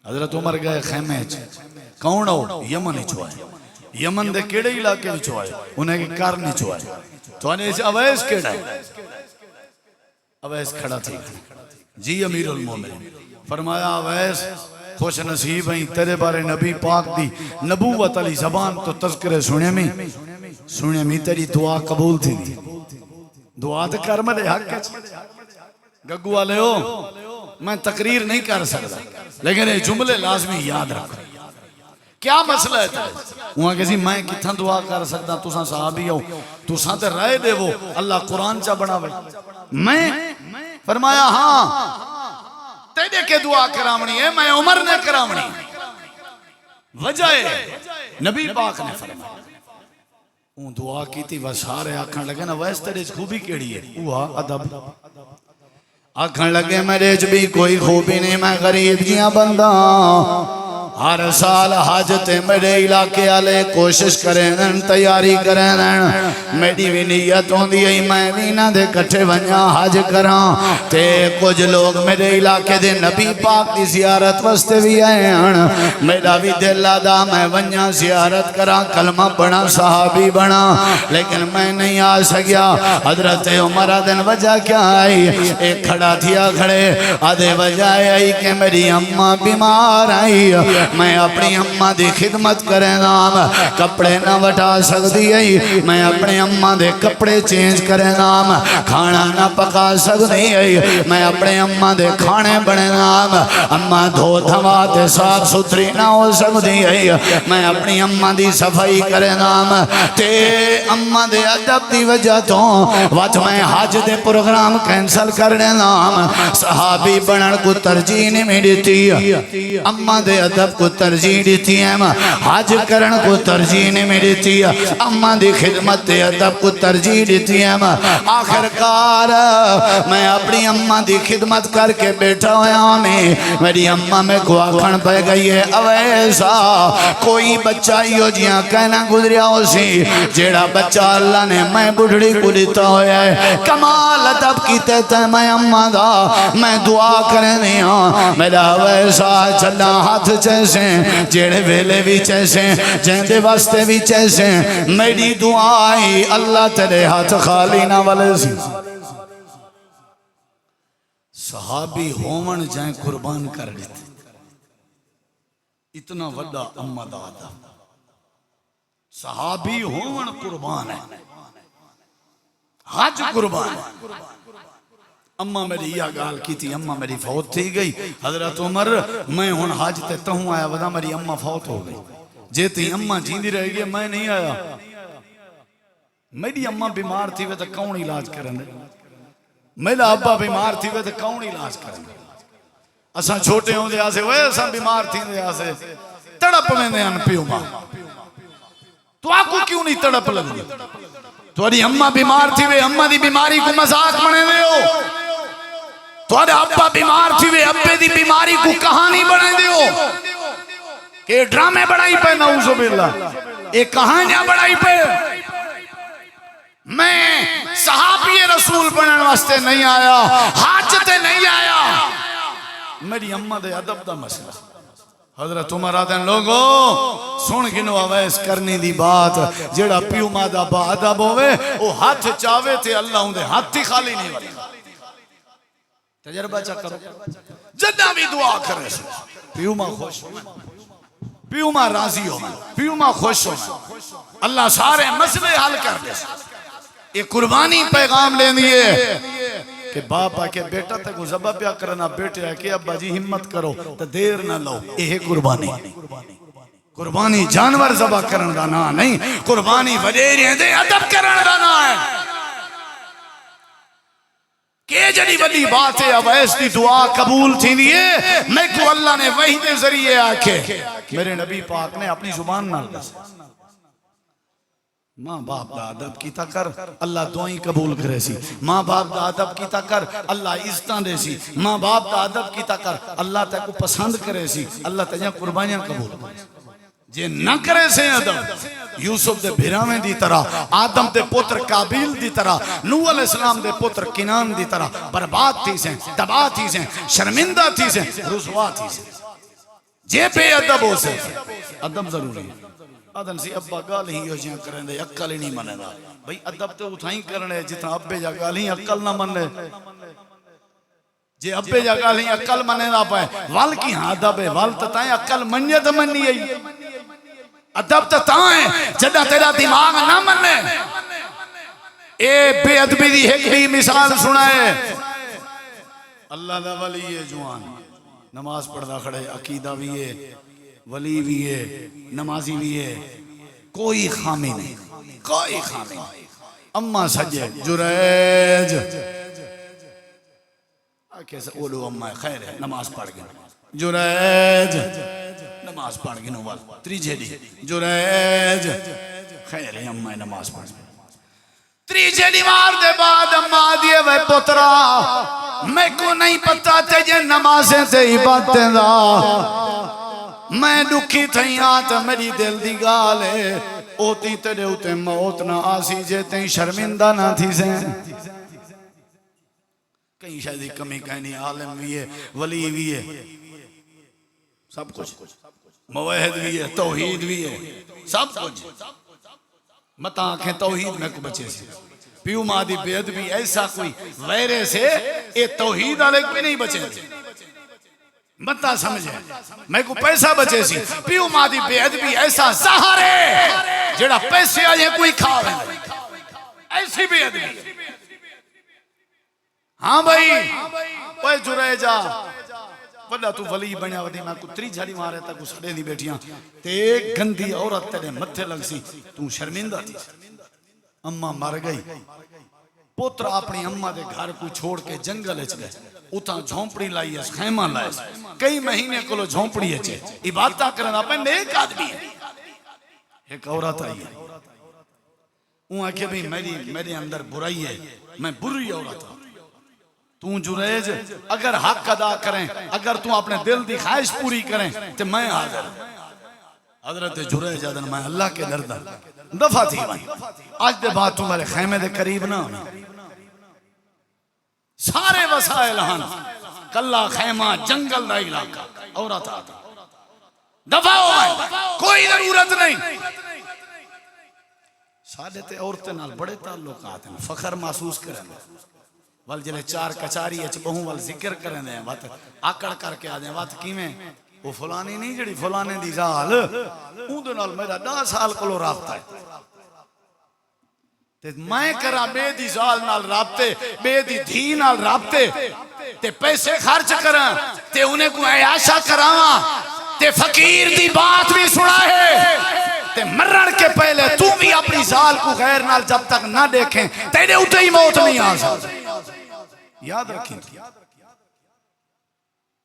Speaker 1: حضرت عمر گئے خیمے کون ہو یمن ہی چوائے یمن دے کیڑے علاقے ہی چوائے انہیں کہ کار نہیں چوائے تو انہیں اویس کیڑا ہے اویس کھڑا تھی جی امیر المومن فرمایا اویس خوش نصیب ہیں تیرے بارے نبی پاک دی نبوت علی زبان تو تذکرے سنے میں تیری دعا قبول تھی دعا تو کر ملے حق گگو والے ہو میں تقریر نہیں کر سکتا لیکن یہ جملے لازمی یاد رکھو کیا مسئلہ ہے تیرے وہاں کسی میں کتنا دعا کر سکتا تُساں صحابی ہو تُساں تے رائے دے وہ اللہ قرآن چا بنا ہوئے میں فرمایا ہاں تیرے کے دعا کرامنی ہے میں عمر نے کرامنی وجہ ہے نبی پاک نے فرمایا اون دعا کی تھی وہ سارے آکھن لگے نا ویس تیرے خوبی کیڑی ہے وہ ادب آکھن لگے میرے بھی کوئی خوبی نہیں میں غریب جیاں بندہ ہر سال حج تے میرے علاقے والے کوشش کریں تیاری کریں میری بھی نیت ہوندی ہے میں بھی نہ دے کٹھے ونجا حج کراں تے کچھ لوگ میرے علاقے دے نبی پاک دی زیارت واسطے بھی آئے ہیں میرا بھی دل آدا میں ونجا زیارت کراں کلمہ پڑھا صحابی بنا لیکن میں نہیں آ سکیا حضرت عمر دن وجہ کیا آئی ایک کھڑا تھیا کھڑے آدھے وجہ آئی کہ میری اماں بیمار آئی میں اپنی اماں دی خدمت کریں نام کپڑے نہ وٹا سکتی ہے میں اپنی اماں دے کپڑے چینج کریں نام کھانا نہ پکا سکتی ہے میں اپنے اماں دے کھانے بڑے نام اماں دھو دھوا تے صاف ستھری نہ ہو سکتی ہے میں اپنی اماں دی صفائی کریں نام تے اماں دے ادب دی وجہ تو وقت میں حج دے پروگرام کینسل کرنے نام صحابی بنن کو ترجیح نہیں ملتی اماں دے ادب کو ترجیح دیتی ہے حج کرن کو ترجیح نہیں ملتی اماں دی خدمت دے ادب کو ترجیح دیتی ہے آخر کار میں اپنی اماں دی خدمت کر کے بیٹھا ہوا میری اماں میں کو آکھن پہ گئی ہے اویسا کوئی بچہ ہیو جیاں کہنا گزریا ہو سی جیڑا بچہ اللہ نے میں بڑھڑی کو لیتا ہویا ہے کمال ادب کی تیتا ہے میں اماں دا میں دعا کرنے ہاں میرا اویسا چلا ہاتھ چیسے جیڑے ویلے بھی چیسے جہندے واسطے بھی چیسے میری دعائی اللہ تیرے ہاتھ خالی نہ والے سی صحابی ہومن جائیں قربان کر دیتے اتنا وڈا امہ دادا صحابی ہومن قربان ہے حج قربان ہے اماں میری یہ گال کی تھی اماں میری فوت تھی گئی حضرت عمر میں ہون حج تے تہوں آیا ودا میری اماں فوت ہو گئی جیتی اماں جیندی رہ گئی میں نہیں آیا میری اماں بیمار تھی وہ تو کون علاج کرنے میرا ابا بیمار تھی وہ تو کون علاج کرنے اساں چھوٹے ہوں دے آسے وہ اساں بیمار تھی دے آسے تڑپ میں دے ان پیو ماں تو آپ کو کیوں نہیں تڑپ لگ دی تھوڑی اماں بیمار تھی وہ اماں دی بیماری کو مذاق بنے دے ہو تھوڑے ابا بیمار تھی وہ ابے دی بیماری کو کہانی بنے دے ہو کہ ڈرامے بڑھائی پہ نعوذ باللہ ایک کہانیاں بڑھائی پہ میں صحابی رسول بنن واسطے نہیں آیا حاجتے نہیں آیا میری اماں دے ادب دا مسئلہ حضرت عمر آدھن لوگو سن گنو آویس کرنی دی بات جیڑا پیو مادہ با ادب ہوئے وہ ہاتھ چاہوے تھے اللہ ہوں دے ہاتھ ہی خالی نہیں والے تجربہ چاہ کرو جدہ بھی دعا کرے پیو ماں خوش ہو پیو ماں راضی ہو پیو ماں خوش ہو اللہ سارے مسئلے حل کر دے ایک قربانی پیغام لے دیئے کہ باپ آکے بیٹا تک زبا پیا کرنا بیٹے آکے ابا جی ہمت کرو تو دیر نہ لو یہ قربانی قربانی جانور زبا کرن دا نا نہیں قربانی وڈیریں دے ادب کرن دا نا ہے کہ جڑی ولی بات ہے اب ایسی دعا قبول تھی دیئے میں کو اللہ نے وحی دے ذریعے آکے میرے نبی پاک نے اپنی زبان نہ لگا ماں باپ دا ادب کیتا کر اللہ دعائیں قبول کرے سی ماں باپ دا ادب کیتا کر اللہ عزتاں دے سی ماں باپ دا ادب کیتا کر اللہ تے کو پسند کرے سی اللہ تے جہاں قربانیاں قبول کرے جے نہ کرے سے ادب یوسف دے بھیراویں دی طرح آدم دے پتر قابیل دی طرح نوح علیہ السلام دے پتر کنان دی طرح برباد تھی سے تباہ تھی سے شرمندہ تھی سے رسوا تھی سے جے بے ادب ہو سے ادب ضروری ہے آدھن سی ابا گال ہی ہو جہاں کریں دے اکل ہی نہیں منے دا بھئی ادب تو اتھائیں کرنے جتنا ابے جا گال ہی اکل نہ منے جے ابے جا گال ہی اکل منے دا پائے وال کی ہاں ادب ہے وال تتائیں اکل منیت منی ہے ادب تتائیں جدہ تیرا دماغ نہ منے اے بے ادبی دی ایک ہی مثال سنائے اللہ دا ولی ہے جوان نماز پڑھدا کھڑے عقیدہ بھی ہے ولی بھی ہے نمازی بھی ہے کوئی خامی نہیں کوئی خامی نہیں اممہ سجے جریج کیسے اولو اممہ خیر ہے نماز پڑھ گئے جریج نماز پڑھ گئے نوال تری جھیلی جریج خیر ہے اما نماز پڑھ تریجے دیوار دے بعد اما دیے وے پترا میں کو نہیں پتا تجھے نمازیں تے عبادتیں دا میں دکھی تھیاں تو میری دل دی گال ہے اوتی تیرے ہوتے موت نہ آسی جے تیں شرمندہ نہ تھی سیں کہیں شاید کمی کہنی عالم بھی ہے ولی بھی ہے سب کچھ موحد بھی ہے توحید بھی ہے سب کچھ متا آنکھیں توحید میں کو بچے سے پیو مادی بیعت بھی ایسا کوئی غیرے سے اے توحید آلے کوئی نہیں بچے سے متا سمجھے میں کو پیسہ بچے سی پیو مادی بیعت بھی ایسا زہر ہے جڑا پیسے آئے کوئی کھا رہے ایسی بیعت بھی ہاں بھائی اوے جرے جا وڈا تو ولی بنیا ودی میں کو تری جھاڑی مارے تا کو سڑے دی بیٹیاں تے گندی عورت تیرے متھے لگ سی تو شرمندہ تھی اماں مر گئی پتر اپنی اماں دے گھر کو چھوڑ کے جنگل اچ گئے اتاں جھونپڑی لائی ہے خیمہ لائے کئی مہینے کو لو جھونپڑی اچے عبادتہ کرنا پہ نیک آدمی ہے ایک عورت آئی ہے وہ کہ بھی میرے اندر برائی ہے میں بری عورت ہوں تو جریج اگر حق ادا کریں اگر تو اپنے دل دی خواہش پوری کریں تو میں حاضر حضرت جریج آدن میں اللہ کے دردہ دفع تھی بھائی آج دے بات تمہارے خیمے دے قریب نہ ہونا سارے وسائل ہن کلا خیمہ جنگل دا علاقہ عورت آتا دفع ہو گئے کوئی ضرورت نہیں سادے تے عورتیں نال بڑے تعلقات ہیں فخر محسوس کریں وال جلے چار کچاری اچ بہوں وال ذکر کریں دیں وات آکڑ کر کے آدیں وات کیویں وہ فلانی نہیں جڑی فلانے دی زال اون دے نال میرا 10 سال کولو رابطہ ہے تے میں کرا بے دی زال نال رابطے بے دی دھی نال رابطے تے پیسے خرچ کراں تے انہیں کو عیاشا کراواں تے فقیر دی بات بھی سنا ہے تے مرن کے پہلے تو بھی اپنی زال کو غیر نال جب تک نہ دیکھیں تیرے اٹھے ہی موت نہیں آ سکتی یاد رکھیں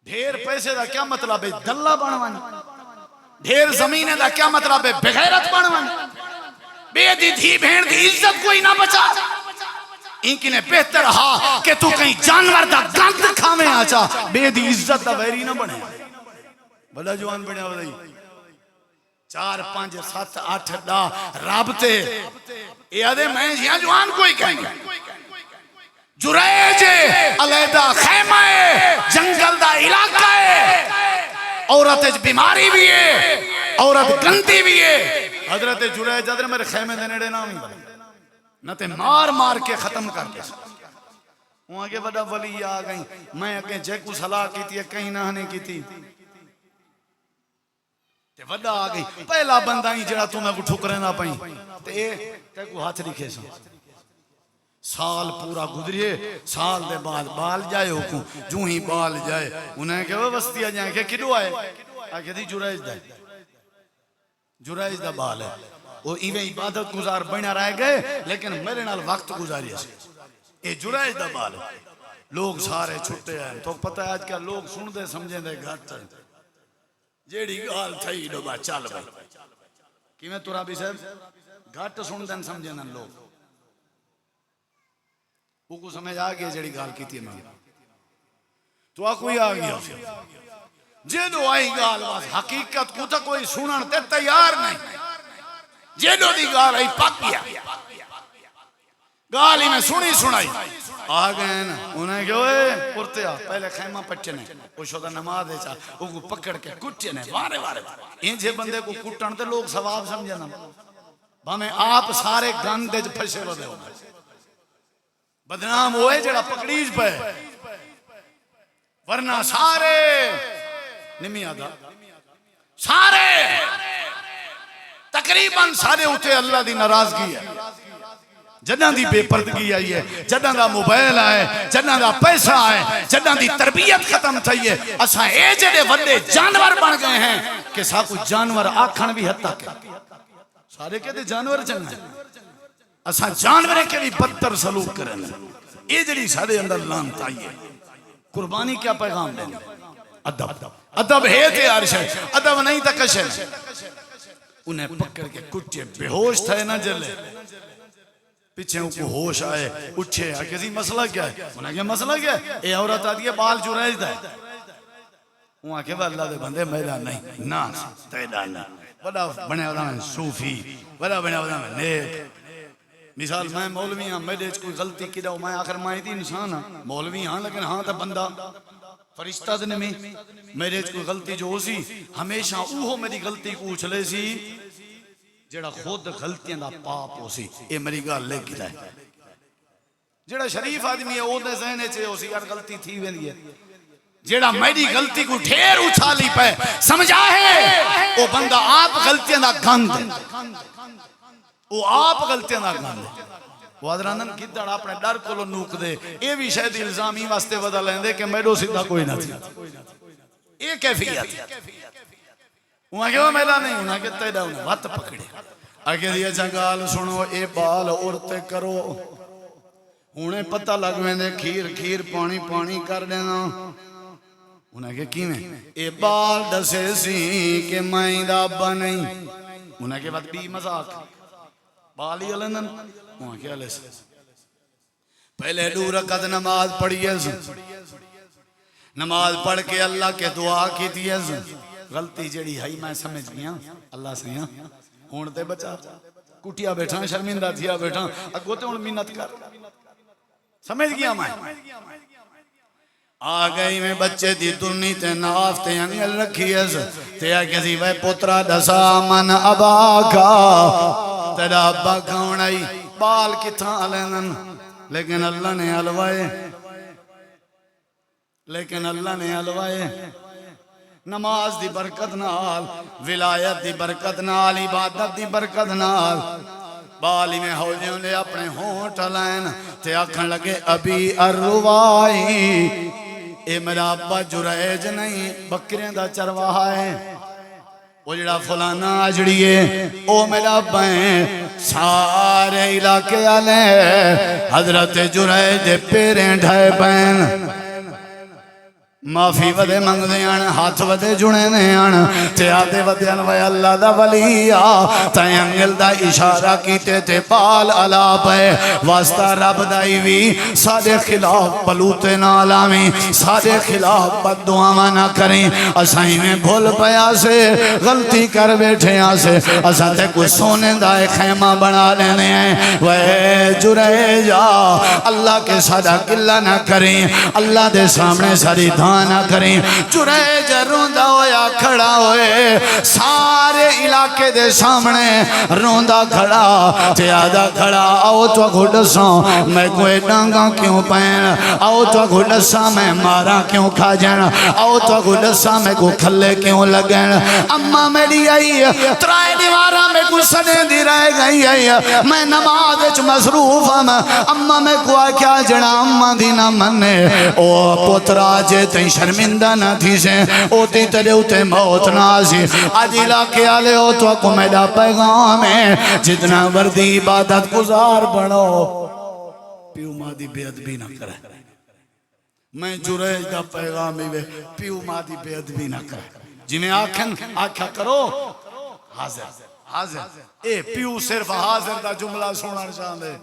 Speaker 1: ڈھیر پیسے دا کیا مطلب ہے دلہ بنوانی ڈھیر زمینیں دا کیا مطلب ہے بغیرت بنوانی بے دی دھی بھین دی عزت کوئی نہ بچا انکی نے بہتر ہا کہ تو کہیں جانور دا گند کھامے آچا بے دی عزت دا ویری نہ بنے بڑا جوان بنے آوازی 4 5 7 8 10 رابطے یہ آدھے میں یہاں جوان کوئی کہیں گے جریج علیدہ خیمہ ہے جنگل دا علاقہ ہے عورت بیماری بھی ہے عورت گندی بھی ہے حضرت جریج حضرت میرے خیمے دے نیڑے نامی نہ تے مار مار کے ختم کر کے وہاں کے بڑا ولی آ گئی میں اگے جے کو صلاح کی تھی کہیں نہ ہنے کی تھی تے وڈا آ گئی پہلا بندہ ہی جڑا تمہیں کو ٹھکرے نہ پائیں تے کو ہاتھ لکھے سا سال پورا گزریے سال دے بعد بال جائے حکم جو ہی بال جائے انہیں کہ وہ بستیا جائیں کہ کدو آئے آگے دی جرائج دا بال ہے وہ ایویں عبادت گزار بنا رہ گئے لیکن میرے نال وقت گزاری ہے یہ جرائج دا بال ہے لوگ سارے چھٹے ہیں تو پتہ ہے آج کیا لوگ سن دے سمجھیں دے گھٹ جیڑی گال تھئی ڈوبا چال بھائی کیویں تورا بھی صاحب گھٹ سن دے سمجھیں دے لوگ وہ کو سمجھ آگیا جڑی گال کی تھی میں تو آکوئی آگیا جیدو آئی گال باز حقیقت کو تا کوئی سنن تے تیار نہیں جیدو دی گال آئی پاک گیا گالی میں سنی سنائی آگئے نا انہیں کہ اوے پرتے آ پہلے خیمہ پچنے وہ شدہ نماز دے چاہ وہ کو پکڑ کے کٹنے وارے وارے انجھے بندے کو کٹن تے لوگ ثواب سمجھنا بانے آپ سارے گندے پھشے رو دے ہو بدنام ہوئے جڑا پکڑیج پہ ورنہ سارے نمی آدھا سارے تقریباً سارے ہوتے اللہ دی ناراضگی ہے جنہاں دی بے پردگی آئی ہے جنہاں دا موبائل آئے جنہاں دا پیسہ آئے جنہاں دی تربیت ختم تھی ہے اساں اے جڑے وڈے جانور بن گئے ہیں کہ ساکو جانور آکھن بھی حد تک سارے کہتے جانور چنگے اساں جانوریں کے بھی بدتر سلوک کریں یہ جڑی سارے اندر لانت آئی ہے قربانی کیا پیغام دیں ادب ادب ہے تے عرش ہے ادب نہیں تا کشن انہیں پکڑ کے کچے بے ہوش تھے نہ جلے پیچھے ان کو ہوش آئے اٹھے کسی مسئلہ کیا ہے انہیں کہا مسئلہ کیا ہے اے عورت آتی ہے بال چوریج دا ہے وہاں کہ اللہ دے بندے میرا نہیں ناس تیدا نہیں بڑا بنے ہوتا میں صوفی بڑا بنے ہوتا میں نیک مثال میں مولوی ہاں میرے کوئی غلطی کی دو میں آخر ماہی تھی انسان ہاں مولوی ہاں لیکن ہاں تا بندہ فرشتہ دنے میں میرے کوئی غلطی جو ہو سی ہمیشہ اوہو میری غلطی کو اچھلے سی جڑا خود غلطیاں دا پاپ ہو سی اے میری گال لے کی دائے جڑا شریف آدمی ہے او دے ذہنے چھے ہو سی یار غلطی تھی ویندی ہے جیڑا میری غلطی کو ٹھیر اچھالی پہ سمجھا ہے وہ بندہ آپ غلطیاں دا گند وہ آپ غلطیاں دا گند وہ ادرانن کدھڑ اپنے ڈر کو لو نوک دے اے بھی شاید الزامی واسطے ودا لیں دے کہ میرو سیدھا کوئی نہ تھی اے کیفیت وہاں کہ وہ میرا نہیں ہونا کہ تیڑا انہیں وقت پکڑے آگے دیا جنگال سنو اے بال عورتے کرو انہیں پتہ لگویں دے کھیر پانی پانی کر دینا انہیں کہ کی میں اے بال دسے سی کہ میں دا بنائی انہیں کہ بعد بھی مذاق بالی علنن وہاں کیا لے سے پہلے 2 رکعت نماز پڑھی ہے نماز پڑھ کے اللہ کے دعا کی تھی ہے غلطی جڑی ہے میں سمجھ گیا اللہ سے ہاں ہونتے بچا کٹیا بیٹھا شرمندہ تھیا بیٹھا اگوتے ہون منت کر سمجھ گیا میں آگئی میں بچے دی دنی تے ناف تے انگل رکھی ہے تے کسی بھائی پترہ دسا من ابا کا تیرا ابا کھونائی بال کتھا لینن لیکن اللہ نے علوائے نماز دی برکت نال ولایت دی برکت نال عبادت دی برکت نال بالی میں ہو جیوں لے اپنے ہونٹ لین تے آکھن لگے ابھی اروائی اے میرا ابا جریج نہیں بکریں دا چرواہا ہے وہ جڑا فلانا آجڑیے او میرا ابا ہیں سارے علاقے آلے حضرت جریج دے پیریں ڈھائے بین معافی ودے منگ دیان ہاتھ ودے جڑے دیان تے آدھے ودیان وے اللہ دا ولی تے انگل دا اشارہ کیتے تے پال علا پہ واسطہ رب دائی وی سادے خلاف پلوتے نہ علامی سادے خلاف بد دعا نہ کریں اسائی میں بھول پیا سے غلطی کر بیٹھے آسے اسا تے کوئی سونے دا خیمہ بنا لینے ہیں وے جرے جا اللہ کے سادہ قلہ نہ کریں اللہ دے سامنے ساری دھان نہ کریں جریج روندہ ہویا کھڑا ہوئے سارے علاقے دے سامنے روندہ کھڑا تیادہ کھڑا آؤ تو گھڑساں میں کوئی ڈانگاں کیوں پہن آؤ تو گھڑساں میں مارا کیوں کھا جائن آؤ تو گھڑساں میں کوئی کھلے کیوں لگن اممہ میری آئی ترائے دیوارہ میں کوئی سنے دی رہ گئی ہے میں نماز اچھ مصروف ہم اممہ میں کوئی کیا جڑا اممہ دی نہ مننے او پترا جے شرمندہ نہ تھی سے اوتی تلے اوتے موت نازی آج علاقے آلے ہو تو اکو میرا پیغام ہے جتنا وردی عبادت گزار بڑھو پیو مادی بے ادبی نہ کرے میں جریج دا پیغام ہے پیو مادی بے ادبی نہ کرے جنہیں آکھا کرو حاضر اے پیو صرف حاضر دا جملہ سونا چاہتے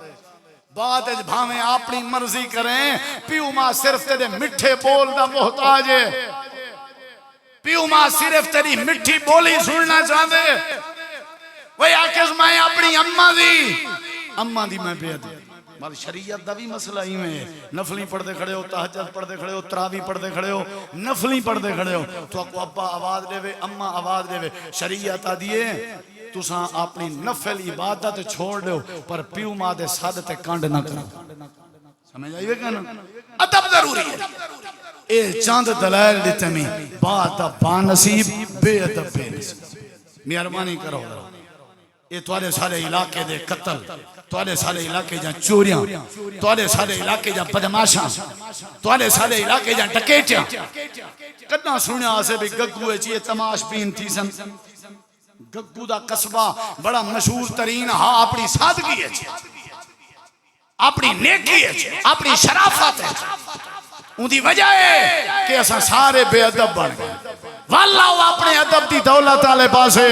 Speaker 1: بات اج بھامیں اپنی مرضی کریں پیو ماں صرف تیرے مٹھے بول دا محتاج ہے پیو ماں صرف تیری مٹھی بولی سننا چاہتے وہی آکس میں اپنی اممہ دی میں بیعت مال شریعت دا بھی مسئلہ ہی میں نفلی پڑھتے کھڑے ہو تہجد پڑھتے کھڑے ہو تراوی پڑھتے کھڑے ہو نفلی پڑھتے کھڑے ہو تو اکو ابا آواز دے وے اممہ آواز دے وے شریعت آ دیئے تو ساں اپنی نفل عبادت چھوڑ دے پر پیو ماں دے سادھ تے کانڈ نہ کرو سمجھ آئیے کہنا ادب ضروری ہے اے چاند دلائل دیتے میں بات با نصیب بے ادب بے نصیب مہربانی کرو یہ توارے سارے علاقے دے قتل توارے سارے علاقے جہاں چوریاں توارے سارے علاقے جہاں بدماشاں توارے سارے علاقے جہاں ٹکیٹیاں کتنا سنیا آسے بھی گگوے چیئے تماش پین تھی سن گگو دا قصبہ بڑا مشہور ترین ہاں اپنی سادگی ہے اپنی نیکی ہے اپنی شرافت ہے ان دی وجہ ہے کہ ایسا سارے بے ادب بن گئے واللہ وہ اپنے ادب دی دولت آلے پاسے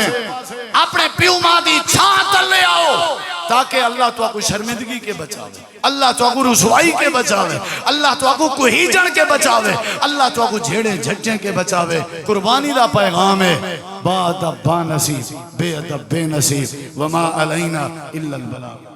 Speaker 1: اپنے پیو ماں دی چھاں تلے آؤ تاکہ اللہ تو کو شرمندگی کے بچاوے، اللہ تو کو رسوائی کے بچاوے، اللہ تو کو کوئی جن کے بچاوے، اللہ تو کو جھیڑے جھٹیں کے بچاوے۔ قربانی دا پیغام ہے، با ادب با نصیب، بے ادب بے نصیب، وما علینا الا البلاغ۔